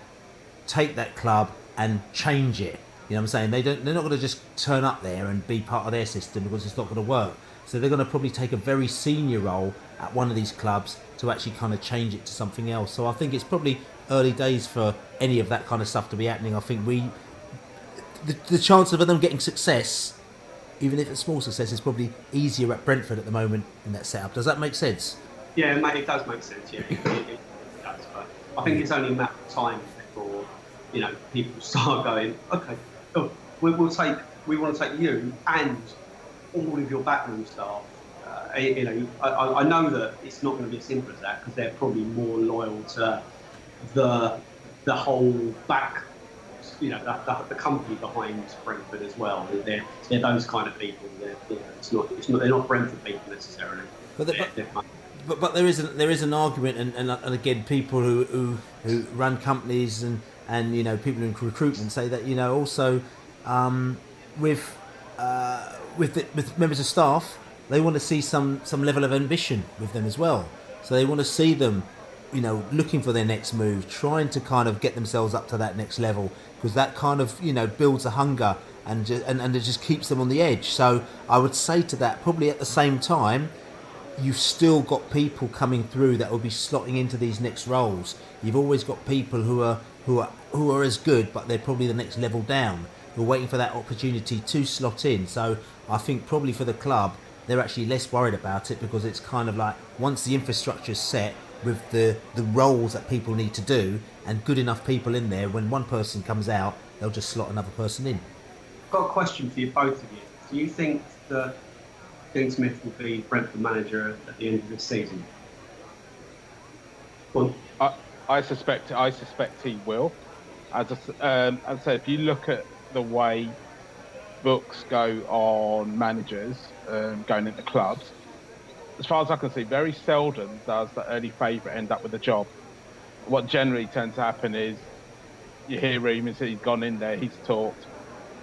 Speaker 1: take that club and change it. You know what I'm saying? They're not going to just turn up there and be part of their system, because it's not going to work. So they're going to probably take a very senior role at one of these clubs to actually kind of change it to something else. So I think it's probably early days for any of that kind of stuff to be happening. I think the chance of them getting success, even if it's small success, is probably easier at Brentford at the moment in that setup. Does that make sense?
Speaker 2: Yeah, mate, it does make sense. Yeah, it does. I think it's only a matter of time before, people start going, okay, we want to take you and all of your backroom staff. I know that it's not going to be as simple as that, because they're probably more loyal to the whole back, the company behind Brentford as well. They're those kind of people. They're not Brentford people necessarily.
Speaker 1: But there is an argument, and again, people who run companies and people in recruitment say that also with members of staff, they want to see some level of ambition with them as well. So they want to see them, looking for their next move, trying to kind of get themselves up to that next level, because that kind of builds a hunger and it just keeps them on the edge. So I would say to that, probably at the same time, you've still got people coming through that will be slotting into these next roles. You've always got people who are as good, but they're probably the next level down. You're waiting for that opportunity to slot in. So I think probably for the club, they're actually less worried about it, because it's kind of like, once the infrastructure's set with the roles that people need to do and good enough people in there, when one person comes out, they'll just slot another person in.
Speaker 2: I've got a question for you, both of you. Do you think that Dean Smith will be Brentford manager at the end of this season? Well,
Speaker 3: I suspect he will. As I say, if you look at the way books go on managers going into clubs, as far as I can see, very seldom does the early favourite end up with a job. What generally tends to happen is you hear rumours that he's gone in there, he's talked,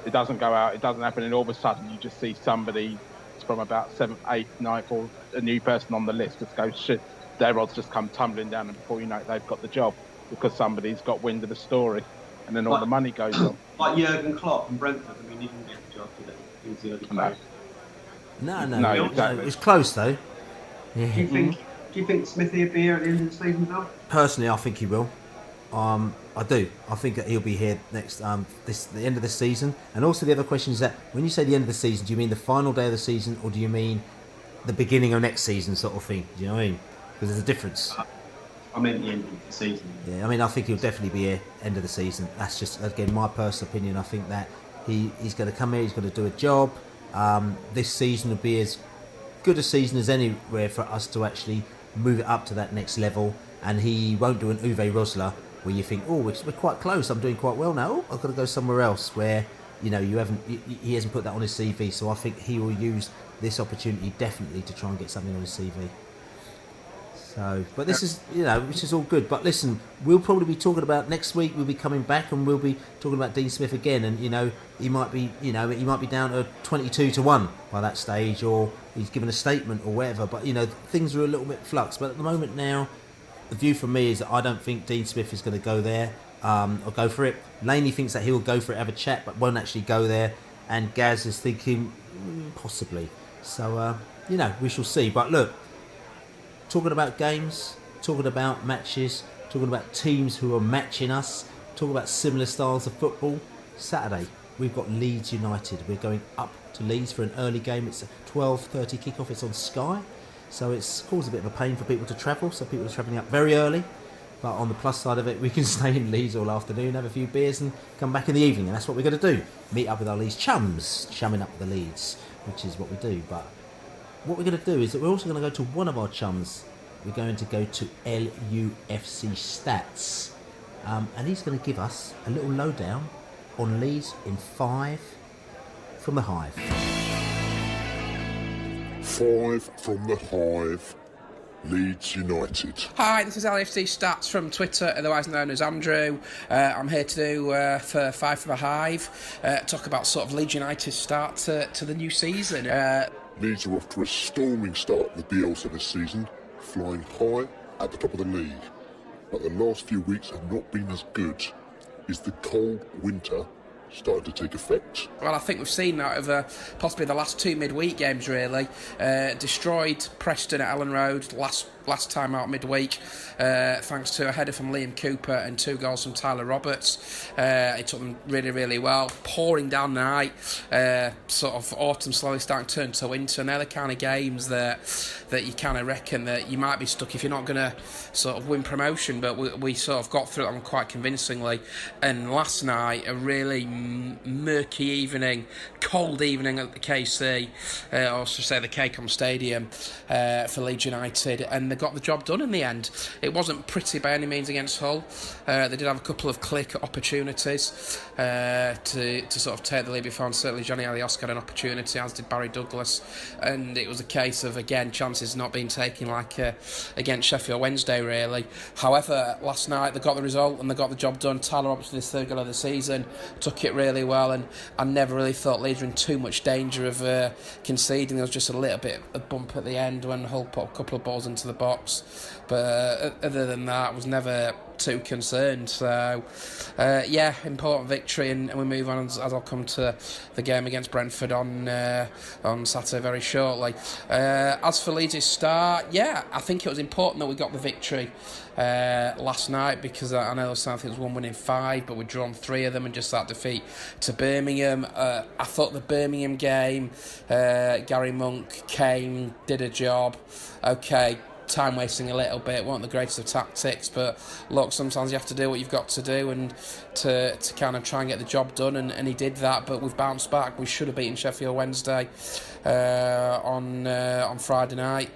Speaker 3: it doesn't go out, it doesn't happen, and all of a sudden you just see somebody from about 7th, 8th, 9th, or a new person on the list just goes, shit, their odds just come tumbling down, and before you know it, they've got the job because somebody's got wind of the story, and then all the money goes on.
Speaker 2: Like Jurgen Klopp from Brentford, he didn't get the job, did he? He was the early favourite.
Speaker 1: No,
Speaker 3: exactly.
Speaker 1: It was close though. Yeah.
Speaker 2: Do you think Smithy will be here at the end of the season, Bill?
Speaker 1: Personally, I think he will. I do. I think that he'll be here next the end of the season. And also the other question is that when you say the end of the season, do you mean the final day of the season, or do you mean the beginning of next season sort of thing? Do you know what I mean? Because there's a difference.
Speaker 2: I meant the end of the season.
Speaker 1: Yeah, I think he'll definitely be here end of the season. That's just, again, my personal opinion. I think that he's going to come here, he's going to do a job. This season will be as good a season as anywhere for us to actually move it up to that next level, and he won't do an Uwe Rosler where you think, oh, we're quite close, I'm doing quite well now, I've got to go somewhere else, where he hasn't put that on his CV. So I think he will use this opportunity definitely to try and get something on his CV. So, but this is, which is all good. But listen, we'll probably be talking about next week. We'll be coming back and we'll be talking about Dean Smith again. And he might be down to 22-1 by that stage, or he's given a statement or whatever. But things are a little bit flux. But at the moment now, the view from me is that I don't think Dean Smith is going to go there or go for it. Laney thinks that he'll go for it, have a chat, but won't actually go there. And Gaz is thinking possibly. So we shall see. But look, talking about games, talking about matches, talking about teams who are matching us, talking about similar styles of football. Saturday, we've got Leeds United. We're going up to Leeds for an early game. It's a 12:30 kickoff. It's on Sky. So it's caused a bit of a pain for people to travel. So people are travelling up very early. But on the plus side of it, we can stay in Leeds all afternoon, have a few beers and come back in the evening. And that's what we're going to do. Meet up with our Leeds chums, chumming up with the Leeds, which is what we do. But what we're going to do is that we're also going to go to one of our chums. We're going to go to LUFC Stats. And he's going to give us a little lowdown on Leeds in 5 from the Hive.
Speaker 11: 5 from the Hive, Leeds United.
Speaker 12: Hi, this is LUFC Stats from Twitter, otherwise known as Andrew. I'm here to do for 5 from the Hive, talk about sort of Leeds United's start to the new season.
Speaker 11: Leeds are off to a storming start of the BL7 this season, flying high at the top of the league. But the last few weeks have not been as good. Is the cold winter starting to take effect?
Speaker 12: Well, I think we've seen that over possibly the last 2 midweek games, really. Destroyed Preston at Ellen Road last last time out midweek, thanks to a header from Liam Cooper and 2 goals from Tyler Roberts. It took them really, really well. Pouring down the night, sort of autumn slowly starting to turn to winter, and they're the kind of games that you kind of reckon that you might be stuck if you're not going to sort of win promotion, but we sort of got through it quite convincingly. And last night, a really murky evening, cold evening at the KC, or should I say the KCOM Stadium, for Leeds United, and they got the job done in the end. It wasn't pretty by any means against Hull. They did have a couple of click opportunities to sort of take the lead before, and certainly Johnny Alioski had an opportunity, as did Barry Douglas, and it was a case of, again, chances not being taken like against Sheffield Wednesday, really. However, last night they got the result and they got the job done. Tyler Roberts, with his 3rd goal of the season, took it really well, and I never really thought Leeds were in too much danger of conceding. There was just a little bit of bump at the end when Hull put a couple of balls into the box, but other than that, I was never too concerned. So important victory, and we move on, as I'll come to the game against Brentford on Saturday very shortly. As for Leeds' start, I think it was important that we got the victory last night, because I know it was 1 win in 5, but we'd drawn 3 of them, and just that defeat to Birmingham. I thought the Birmingham game, Gary Monk came, did a job. Okay, time wasting a little bit, weren't the greatest of tactics, but look, sometimes you have to do what you've got to do, and to kind of try and get the job done, and he did that. But we've bounced back. We should have beaten Sheffield Wednesday on Friday night,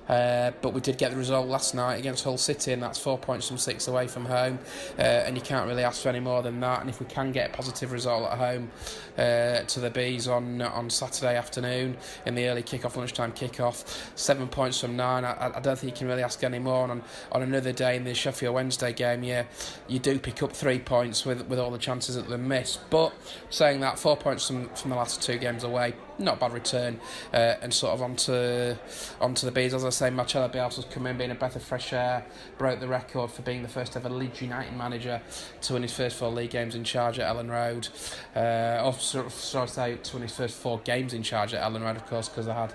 Speaker 12: but we did get the result last night against Hull City, and that's 4 points from 6 away from home, and you can't really ask for any more than that. And if we can get a positive result at home to the Bees on Saturday afternoon in the early kick-off, lunchtime kick-off, 7 points from 9, I don't think you can really ask any more. And on another day in the Sheffield Wednesday game, you do pick up 3 points with all the chances that they missed. But saying that, 4 points from the last 2 games away, not a bad return, and sort of onto the Bees. As I say, Marcelo Bielsa's come in, being a breath of fresh air, broke the record for being the first ever Leeds United manager to win his first 4 league games in charge at Ellen Road, to win his first 4 games in charge at Ellen Road, of course, because they had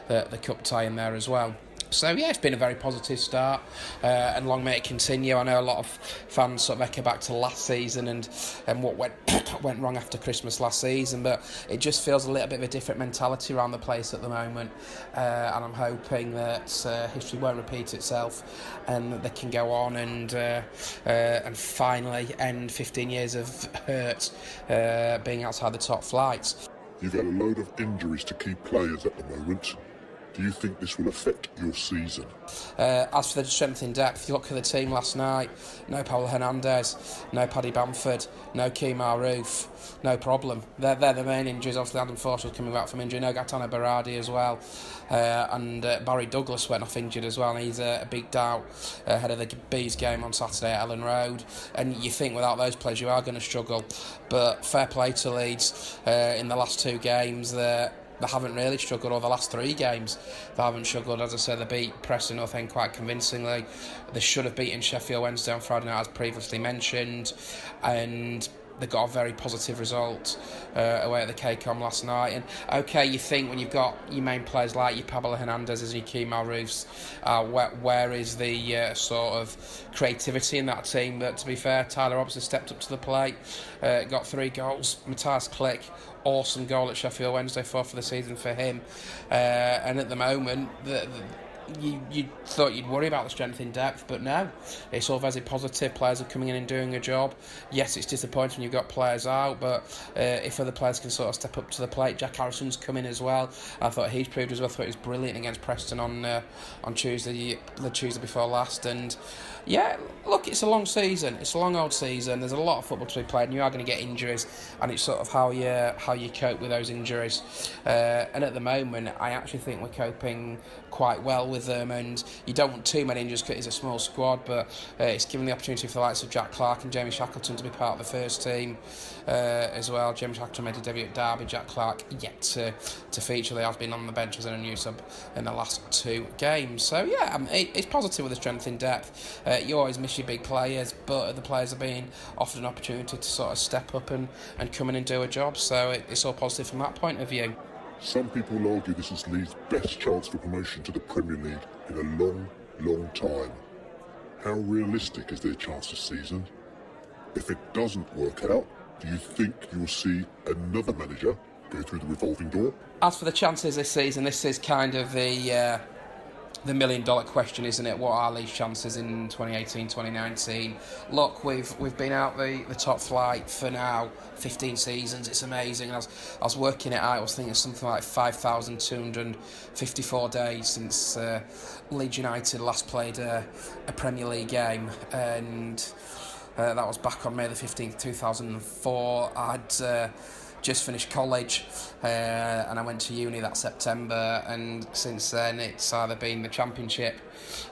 Speaker 12: the cup tie in there as well. So it's been a very positive start, and long may it continue. I know a lot of fans sort of echo back to last season and what went wrong after Christmas last season, but it just feels a little bit of a different mentality around the place at the moment, and I'm hoping that history won't repeat itself, and that they can go on and finally end 15 years of hurt being outside the top flights.
Speaker 11: You've had a load of injuries to key players at the moment. Do you think this will affect your season?
Speaker 12: As for the strength in depth, you look at the team last night, no Paulo Hernandez, no Paddy Bamford, no Kemar Roof, no problem. They're the main injuries. Obviously Adam Forsell's coming back from injury, no Gaetano Berardi as well, and Barry Douglas went off injured as well, and he's a big doubt ahead of the Bees game on Saturday at Ellen Road. And you think without those players you are going to struggle, but fair play to Leeds in the last 2 games. They haven't really struggled, or the last 3 games they haven't struggled. As I said, they beat Preston North End quite convincingly. They should have beaten Sheffield Wednesday on Friday night, as previously mentioned, and they got a very positive result away at the KCOM last night. And okay, you think when you've got your main players like your Pablo Hernandez and your Kemar Roofs, where is the sort of creativity in that team? But to be fair, Tyler Roberts has stepped up to the plate, got 3 goals. Matthias Klick, awesome goal at Sheffield Wednesday, 4th for the season for him. And at the moment, you thought you'd worry about the strength in depth, but no, it's all very positive. Players are coming in and doing a job. Yes, it's disappointing when you've got players out, but if other players can sort of step up to the plate. Jack Harrison's come in as well. I thought he's proved as well. I thought he was brilliant against Preston on Tuesday, the Tuesday before last. And yeah, look, it's a long season. It's a long old season. There's a lot of football to be played, and you are going to get injuries, and it's sort of how you cope with those injuries. And at the moment, I actually think we're coping quite well with them, and you don't want too many injuries because it's a small squad, but it's given the opportunity for the likes of Jack Clark and Jamie Shackleton to be part of the first team as well. Jamie Shackleton made a debut at Derby. Jack Clark yet to feature. They have been on the bench as a new sub in the last 2 games. So yeah, it's positive with the strength in depth. You always miss your big players, but the players are being offered an opportunity to sort of step up and come in and do a job. So it's all positive from that point of view.
Speaker 11: Some people argue this is Leeds' best chance for promotion to the Premier League in a long, long time. How realistic is their chance this season? If it doesn't work out, do you think you'll see another manager go through the revolving door?
Speaker 12: As for the chances this season, this is kind of the million-dollar question, isn't it? What are Leeds' chances in 2018, 2019? Look, we've been out the top flight for now 15 seasons. It's amazing. I was working it out. I was thinking something like 5,254 days since Leeds United last played a Premier League game, and that was back on May the 15th, 2004. I'd just finished college and I went to uni that September, and since then it's either been the Championship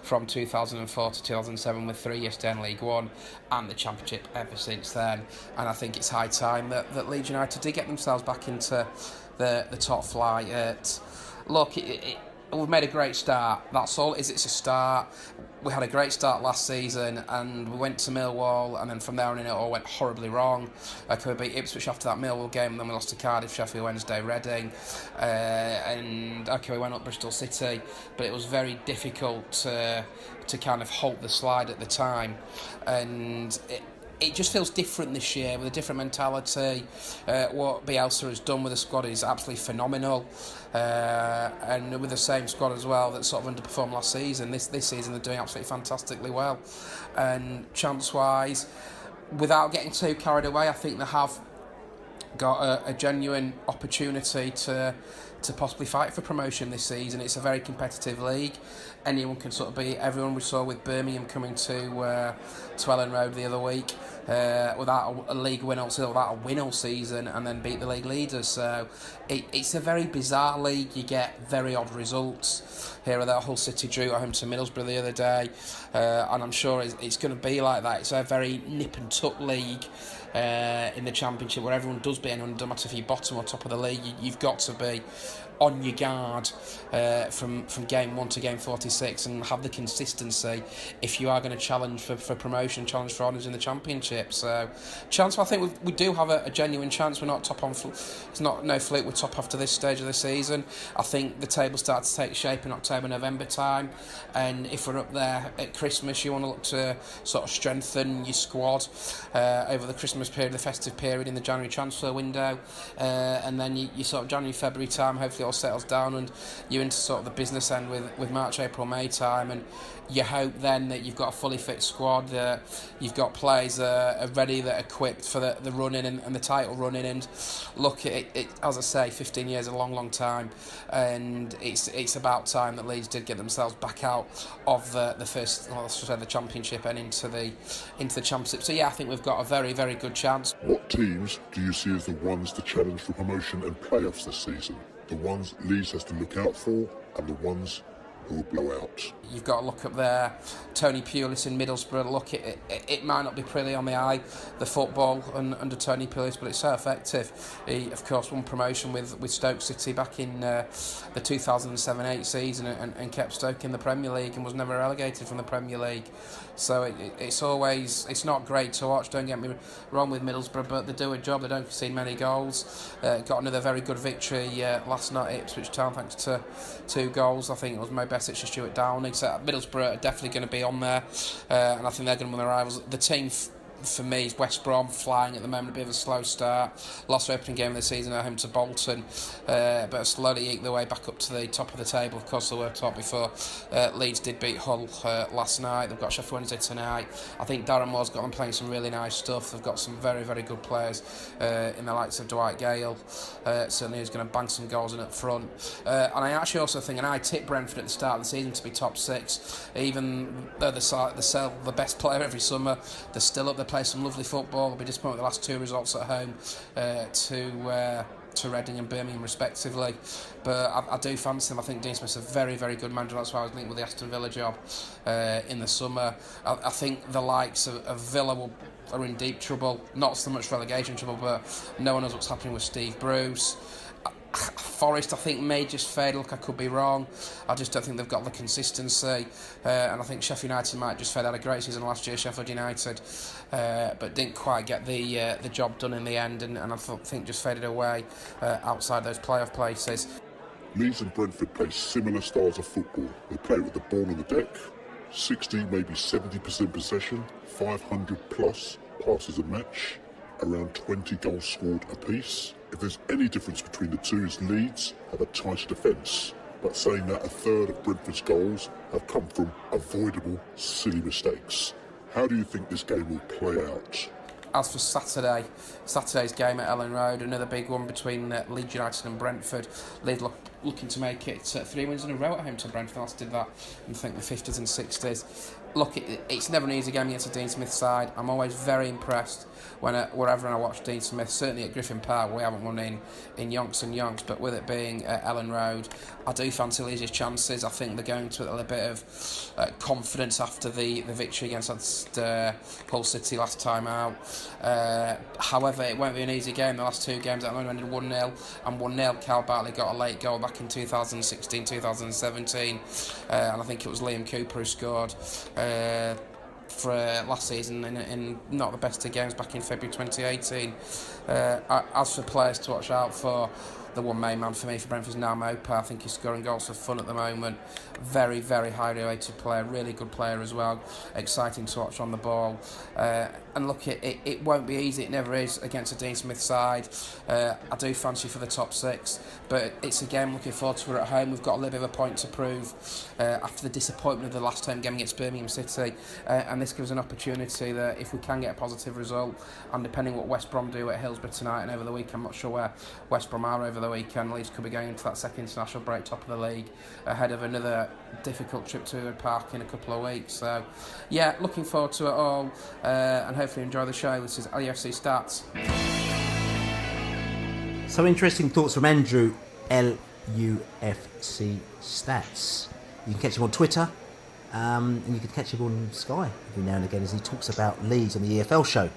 Speaker 12: from 2004 to 2007 with 3 years staying in League One, and the Championship ever since then. And I think it's high time that Leeds United did get themselves back into the top flight. Look, we've made a great start. That's all it is. It's a start. We had a great start last season, and we went to Millwall, and then from there on in it all went horribly wrong. We beat Ipswich after that Millwall game, and then we lost to Cardiff, Sheffield Wednesday, Reading, and we went up Bristol City, but it was very difficult to kind of halt the slide at the time, and it just feels different this year with a different mentality. What Bielsa has done with the squad is absolutely phenomenal, and with the same squad as well that sort of underperformed last season. This season they're doing absolutely fantastically well, and chance-wise, without getting too carried away, I think they have got a genuine opportunity to possibly fight for promotion this season. It's a very competitive league. Anyone can sort of beat everyone. We saw with Birmingham coming to Ellen Road the other week without a league win without a win all season, and then beat the league leaders. So it's a very bizarre league. You get very odd results. Here, that Hull City drew at home to Middlesbrough the other day, and I'm sure it's going to be like that. It's a very nip and tuck league. In the Championship, where everyone does beat anyone, no matter if you're bottom or top of the league, you've got to be on your guard from game 1 to game 46 and have the consistency if you are going to challenge for promotion, challenge for honours in the Championship. So chance, I think we do have a genuine chance. We're not top on, it's not no fluke, we're top after this stage of the season. I think the table starts to take shape in October, November time, and if we're up there at Christmas, you want to look to sort of strengthen your squad over the Christmas period, the festive period in the January transfer window, and then you sort of January, February time, hopefully all settles down and you're into sort of the business end with March, April, May time, and you hope then that you've got a fully fit squad, that you've got players that are ready, that are equipped for the running and the title running. And look, it as I say, 15 years is a long time, and it's about time that Leeds did get themselves back out of the first, the Championship and into the Championship. So yeah, I think we've got a very, very good chance.
Speaker 11: What teams do you see as the ones to challenge for promotion and playoffs this season? The ones Leeds has to look out for, and the ones who will blow out?
Speaker 12: You've got to look up there. Tony Pulis in Middlesbrough. Look, it might not be pretty on the eye, the football under Tony Pulis, but it's so effective. He, of course, won promotion with Stoke City back in the 2007-8 season and kept Stoke in the Premier League and was never relegated from the Premier League. So it's not great to watch, don't get me wrong, with Middlesbrough, but they do a job. They don't concede many goals. Got another very good victory last night at Ipswich Town thanks to 2 goals. I think it was Mo Besic and Stuart Downing. So Middlesbrough are definitely going to be on there, and I think they're going to win their rivals. The team for me is West Brom, flying at the moment, a bit of a slow start. Lost their opening game of the season at home to Bolton, but slowly eked their way back up to the top of the table. Of course, they were top before. Leeds did beat Hull last night. They've got Sheffield Wednesday tonight. I think Darren Moore's got them playing some really nice stuff. They've got some very, very good players in the likes of Dwight Gale, certainly who's going to bang some goals in up front. And I actually also think, and I tipped Brentford at the start of the season to be top 6, even though they sell the best player every summer, they're still up there, play some lovely football. They'll be disappointed with the last 2 results at home to Reading and Birmingham respectively, but I do fancy them. I think Dean Smith's a very, very good manager. That's why I was linked with the Aston Villa job in the summer. I think the likes of Villa are in deep trouble, not so much relegation trouble, but no one knows what's happening with Steve Bruce. Forest, I think, may just fade. Look, I could be wrong. I just don't think they've got the consistency, and I think Sheffield United might just fade. Had a great season last year, Sheffield United, but didn't quite get the job done in the end, and I think just faded away outside those playoff places.
Speaker 11: Leeds and Brentford play similar styles of football. They play with the ball on the deck, 60, maybe 70% possession, 500 plus passes a match, around 20 goals scored apiece. If there's any difference between the two, is Leeds have a tighter defence. But saying that, a third of Brentford's goals have come from avoidable, silly mistakes. How do you think this game will play out?
Speaker 12: As for Saturday's game at Ellen Road, another big one between Leeds United and Brentford. Leeds looking to make it 3 wins in a row at home to Brentford. Last did that in, I think, the 50s and 60s. Look, it's never an easy game against a Dean Smith side. I'm always very impressed wherever I watch Dean Smith. Certainly at Griffin Park, we haven't won in yonks and yonks, but with it being at Ellen Road, I do fancy Leeds' chances. I think they're going to a little bit of confidence after the victory against Hull City last time out. However, it won't be an easy game. The last two games at Ellen Road ended 1-0 and 1-0. Cal Bartley got a late goal back in 2016-2017, and I think it was Liam Cooper who scored for last season in not the best of games back in February 2018. As for players to watch out for, the one main man for me for Brentford is now Mopa. I think he's scoring goals for fun at the moment. Very, very highly rated player, really good player as well. Exciting to watch on the ball. And look, it won't be easy, it never is, against a Dean Smith side. I do fancy for the top six, but it's a game looking forward to. We're at home, we've got a little bit of a point to prove after the disappointment of the last home game against Birmingham City, and this gives an opportunity that if we can get a positive result, and depending what West Brom do at Hillsborough tonight and over the weekend, I'm not sure where West Brom are over the weekend, Leeds could be going into that second international break, top of the league, ahead of another difficult trip to Ewood Park in a couple of weeks. So yeah, looking forward to it all, and hopefully enjoy the show. This is LUFC Stats.
Speaker 1: So interesting thoughts from Andrew, LUFC Stats. You can catch him on Twitter, and you can catch him on Sky every now and again as he talks about Leeds on the EFL show.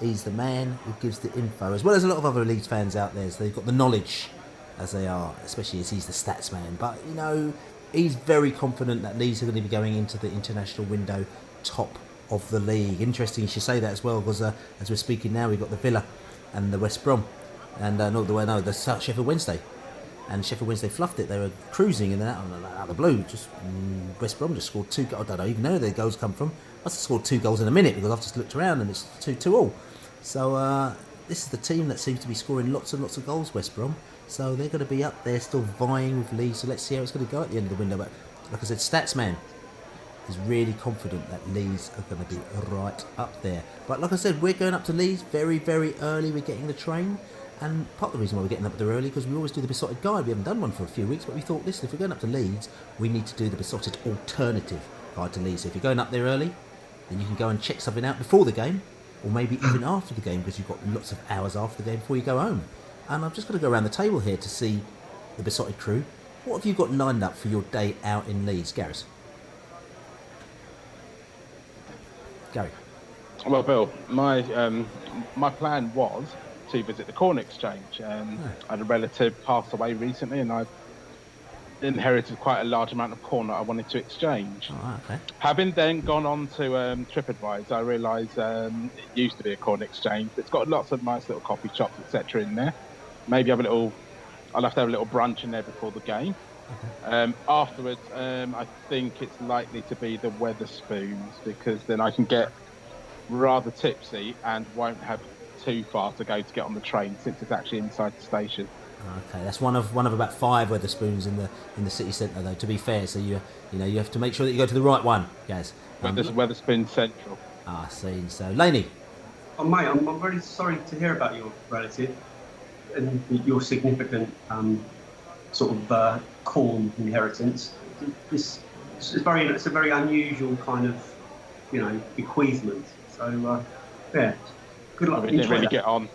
Speaker 1: He's the man who gives the info, as well as a lot of other Leeds fans out there. So they've got the knowledge, as they are, especially as he's the stats man. But, you know, he's very confident that Leeds are going to be going into the international window top of the league. Interesting you should say that as well, because as we're speaking now, we've got the Villa and the West Brom. And the Sheffield Wednesday. And Sheffield Wednesday fluffed it. They were cruising, and then out of the blue, West Brom just scored 2 goals. I don't even know where their goals come from. Must have scored 2 goals in a minute, because I've just looked around and it's 2-2 So this is the team that seems to be scoring lots and lots of goals, West Brom. So they're going to be up there still vying with Leeds. So let's see how it's going to go at the end of the window. But like I said, Statsman is really confident that Leeds are going to be right up there. But like I said, we're going up to Leeds very, very early. We're getting the train. And part of the reason why we're getting up there early, because we always do the Beesotted guide. We haven't done one for a few weeks, but we thought, listen, if we're going up to Leeds, we need to do the Beesotted alternative guide to Leeds. So if you're going up there early, then you can go and check something out before the game, or maybe even after the game, because you've got lots of hours after the game before you go home. And I'm just going to go around the table here to see the Beesotted crew. What have you got lined up for your day out in Leeds, Gareth? Gary.
Speaker 3: Well, Bill, my plan was to visit the Corn Exchange. I had a relative pass away recently, and I inherited quite a large amount of corn that I wanted to exchange.
Speaker 1: Oh, okay.
Speaker 3: Having then gone on to TripAdvisor, I realised it used to be a Corn Exchange. It's got lots of nice little coffee shops, etc. in there. Maybe I'll have to have a little brunch in there before the game. Okay. Afterwards, I think it's likely to be the Wetherspoons, because then I can get rather tipsy and won't have too far to go to get on the train, since it's actually inside the station.
Speaker 1: Okay, that's one of about 5 Wetherspoons in the city centre, though. To be fair, so you have to make sure that you go to the right one, guys.
Speaker 3: There's Wetherspoon Central.
Speaker 1: See. So, Laney.
Speaker 2: Oh, mate, I'm really sorry to hear about your relative and your significant sort of corn inheritance. It's a very unusual kind of, bequeathment. So, yeah. Good luck.
Speaker 3: We didn't really get on.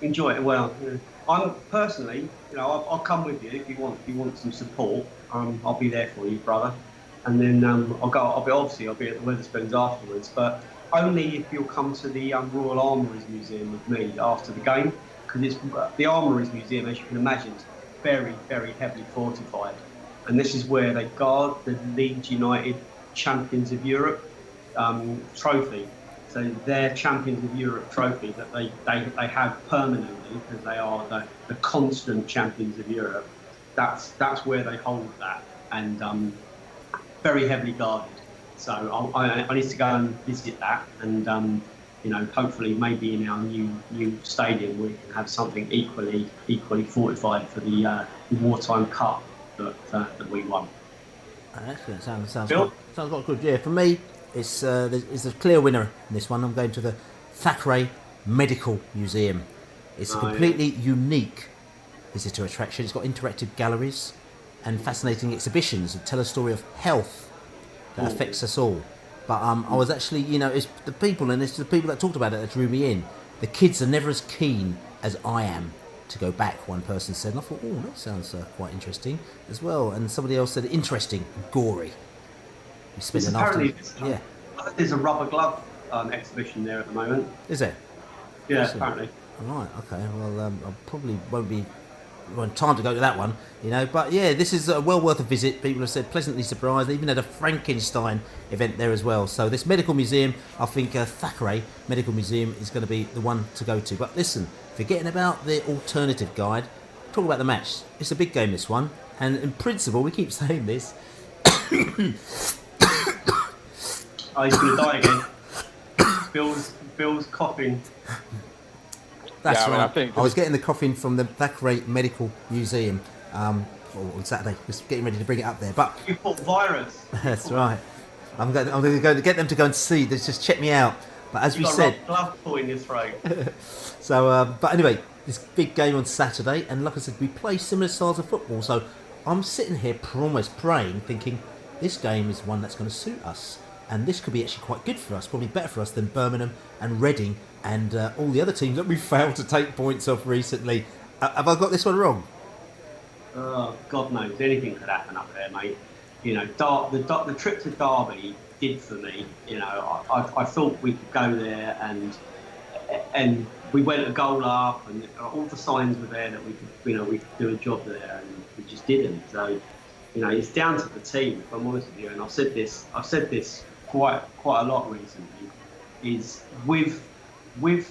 Speaker 2: Enjoy it well. Yeah. I'm personally, I'll come with you if you want some support. I'll be there for you, brother. And then I'll be at the Wetherspoons afterwards, but only if you'll come to the Royal Armouries Museum with me after the game, because the Armouries Museum, as you can imagine, is very, very heavily fortified, and this is where they guard the Leeds United Champions of Europe trophy. So their Champions of Europe trophy that they have permanently, because they are the constant Champions of Europe. That's where they hold that, and very heavily guarded. So I need to go and visit that, and hopefully maybe in our new stadium we can have something equally fortified for the wartime cup that we won.
Speaker 1: Excellent. Sounds quite good. Yeah, for me, it's a clear winner in this one. I'm going to the Thackeray Medical Museum. It's a completely unique visitor attraction. It's got interactive galleries and fascinating exhibitions that tell a story of health that affects us all. But I was actually, it's the people, and it's the people that talked about it that drew me in. The kids are never as keen as I am to go back, one person said. And I thought, that sounds quite interesting as well. And somebody else said, interesting, gory. We spent an afternoon. Yeah.
Speaker 2: There's a rubber glove exhibition there at the moment.
Speaker 1: Is there?
Speaker 2: Yeah,
Speaker 1: Awesome.
Speaker 2: apparently.
Speaker 1: Right, okay. Well, I probably won't have time to go to that one, But yeah, this is well worth a visit. People have said pleasantly surprised. They even had a Frankenstein event there as well. So this medical museum, I think Thackeray Medical Museum is going to be the one to go to. But listen, forgetting about the alternative guide, talk about the match. It's a big game, this one. And in principle, we keep saying this.
Speaker 2: Oh, he's going to die again. Bill's coughing.
Speaker 1: That's right. I was getting the coughing from the Thackeray Medical Museum on Saturday. Just getting ready to bring it up there. But
Speaker 2: you thought virus.
Speaker 1: That's right. I'm going to go to get them to go and see. They just check me out. But as we said,
Speaker 2: glove pull in your throat.
Speaker 1: So, but anyway, this big game on Saturday, and like I said, we play similar styles of football. So I'm sitting here almost praying, thinking this game is one that's going to suit us. And this could be actually quite good for us, probably better for us than Birmingham and Reading and all the other teams that we've failed to take points off recently. Have I got this one wrong?
Speaker 2: Oh, God knows. Anything could happen up there, mate. The trip to Derby did for me. I thought we could go there and we went a goal up and all the signs were there that we could do a job there, and we just didn't. So, it's down to the team, if I'm honest with you. And I've said this quite a lot recently, is with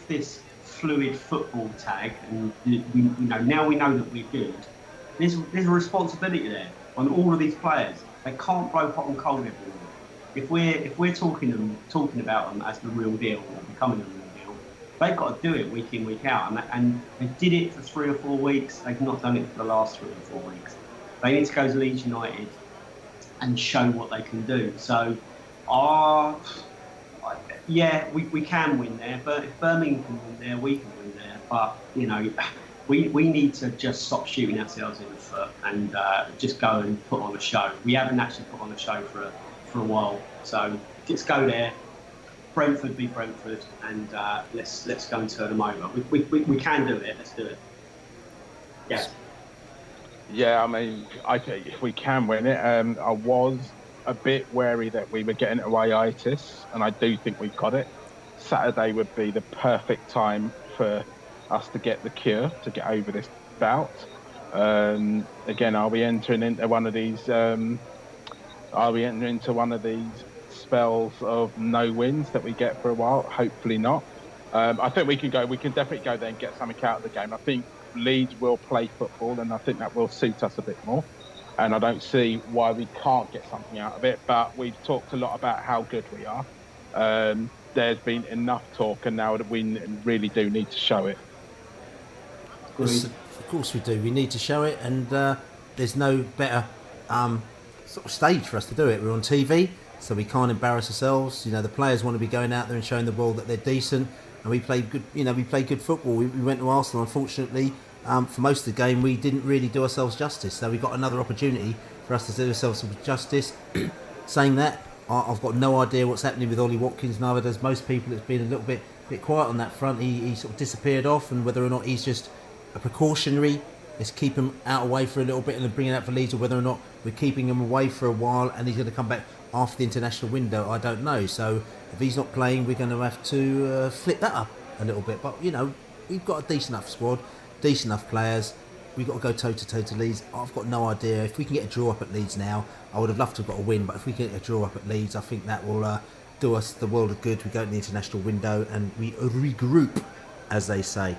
Speaker 2: this fluid football tag, and now we know that we're good. There's a responsibility there on all of these players. They can't blow hot and cold everywhere. If we're talking about them as the real deal, or becoming the real deal, they've got to do it week in, week out. And they did it for 3 or 4 weeks. They've not done it for the last 3 or 4 weeks. They need to go to Leeds United and show what they can do. So, we can win there. But if Birmingham can win there, we can win there. But we need to just stop shooting ourselves in the foot and just go and put on a show. We haven't actually put on a show for a while. So let's go there. Brentford be Brentford, and let's go and turn them over. We can do it. Let's do it. Yeah.
Speaker 3: Yeah, I mean, if we can win it, I was a bit wary that we were getting away-itis, and I do think we got it. Saturday would be the perfect time for us to get the cure, to get over this bout. Again, are we entering into one of these? Spells of no wins that we get for a while? Hopefully not. I think we can go. We can definitely go there and get something out of the game. I think Leeds will play football, and I think that will suit us a bit more. And I don't see why we can't get something out of it. But we've talked a lot about how good we are. There's been enough talk, and now that we really do need to show it.
Speaker 1: Of course we do. We need to show it, and there's no better sort of stage for us to do it. We're on TV, so we can't embarrass ourselves. The players want to be going out there and showing the world that they're decent, and we play good. We play good football. We went to Arsenal, unfortunately. For most of the game, we didn't really do ourselves justice. So we got another opportunity for us to do ourselves some justice. Saying that, I've got no idea what's happening with Ollie Watkins. Neither does most people. It's been a little bit quiet on that front. He sort of disappeared off, and whether or not he's just a precautionary, let's keep him out away for a little bit and then bring it out for Leeds, or whether or not we're keeping him away for a while and he's going to come back after the international window, I don't know. So if he's not playing, we're going to have to flip that up a little bit. But we've got a decent enough squad, decent enough players. We've got to go toe-to-toe to Leeds. I've got no idea. If we can get a draw up at Leeds now, I would have loved to have got a win, but if we can get a draw up at Leeds, I think that will do us the world of good. We go to the international window and we regroup, as they say.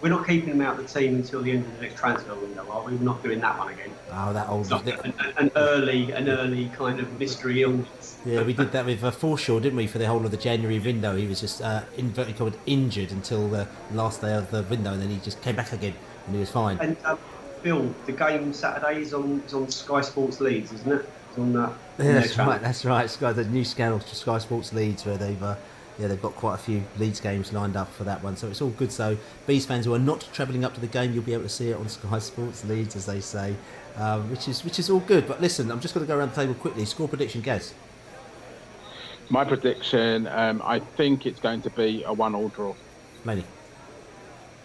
Speaker 2: we're not keeping him out of the team until the end of the next transfer window, are we? We're not doing that one again.
Speaker 1: Oh, that old...
Speaker 2: It's like an early kind of mystery illness.
Speaker 1: Yeah, we did that with Forshaw, didn't we, for the whole of the January window. He was just inverted commas injured until the last day of the window, and then he just came back again, and he was fine.
Speaker 2: And Bill, the game Saturday is on Sky Sports Leeds, isn't it? It's on
Speaker 1: That's right. Sky, the new channel to Sky Sports Leeds, where they've got quite a few Leeds games lined up for that one, so it's all good. So Bees fans who are not travelling up to the game, you'll be able to see it on Sky Sports Leeds, as they say, which is all good. But listen, I'm just going to go around the table quickly. Score prediction, Gaz.
Speaker 3: My prediction, I think it's going to be a 1-1 draw.
Speaker 1: Laney.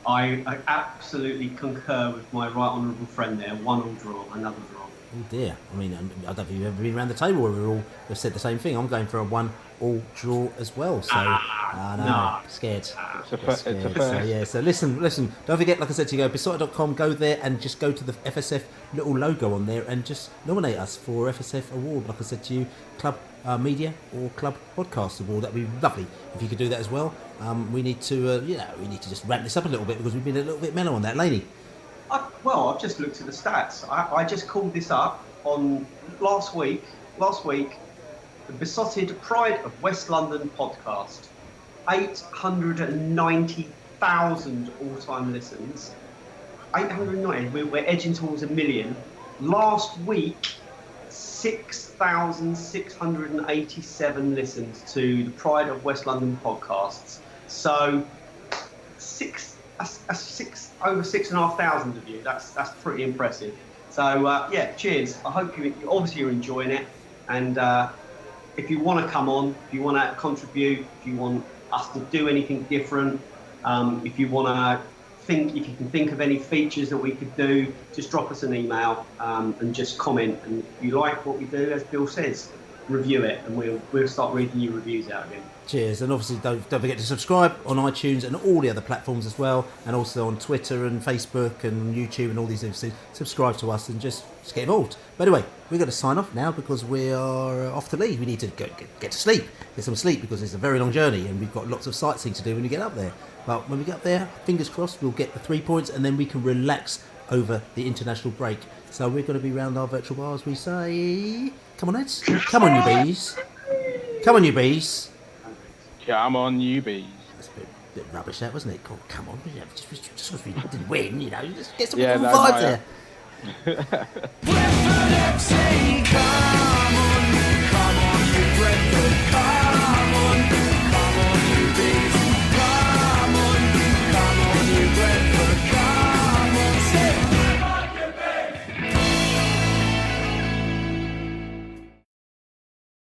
Speaker 2: I absolutely concur with my right honourable friend there. 1-1 draw, another draw.
Speaker 1: Oh dear. I mean, I don't think you've ever been around the table where we've said the same thing. I'm going for a 1-1 draw as well. So, scared. So listen. Don't forget, like I said to you, go Beesotted.com, go there and just go to the FSF little logo on there and just nominate us for FSF award. Like I said to you, Club Media or Club Podcast Award. That'd be lovely if you could do that as well. We need to just ramp this up a little bit because we've been a little bit mellow on that, Laney.
Speaker 2: I've just looked at the stats. I just called this up on last week, the Beesotted Pride of West London podcast. 890,000 all-time listens. 890. We're edging towards 1 million. Last week, 6,687 listens to the Pride of West London podcasts. So, over 6,500 of you. That's pretty impressive. So cheers. I hope you're enjoying it. And if you want to come on, if you want to contribute, if you want us to do anything different, if you can think of any features that we could do, just drop us an email and just comment. And if you like what we do, as Bill says, review it, and we'll start reading your reviews out again.
Speaker 1: Cheers. And obviously don't forget to subscribe on iTunes and all the other platforms as well, and also on Twitter and Facebook and YouTube and all these things. Subscribe to us and just get involved. But anyway, we're going to sign off now because we are off to leave. We need to get to sleep, get some sleep, because it's a very long journey and we've got lots of sightseeing to do when we get up there. But when we get up there, fingers crossed, we'll get the 3 points and then we can relax over the international break. So we're going to be round our virtual bars. We say, come on, Neds. Come on, you bees. Come on, you bees.
Speaker 3: Come on, you bees.
Speaker 1: That's a bit rubbish, that, wasn't it? Come on, just because we didn't win, just get some
Speaker 3: vibes
Speaker 1: there.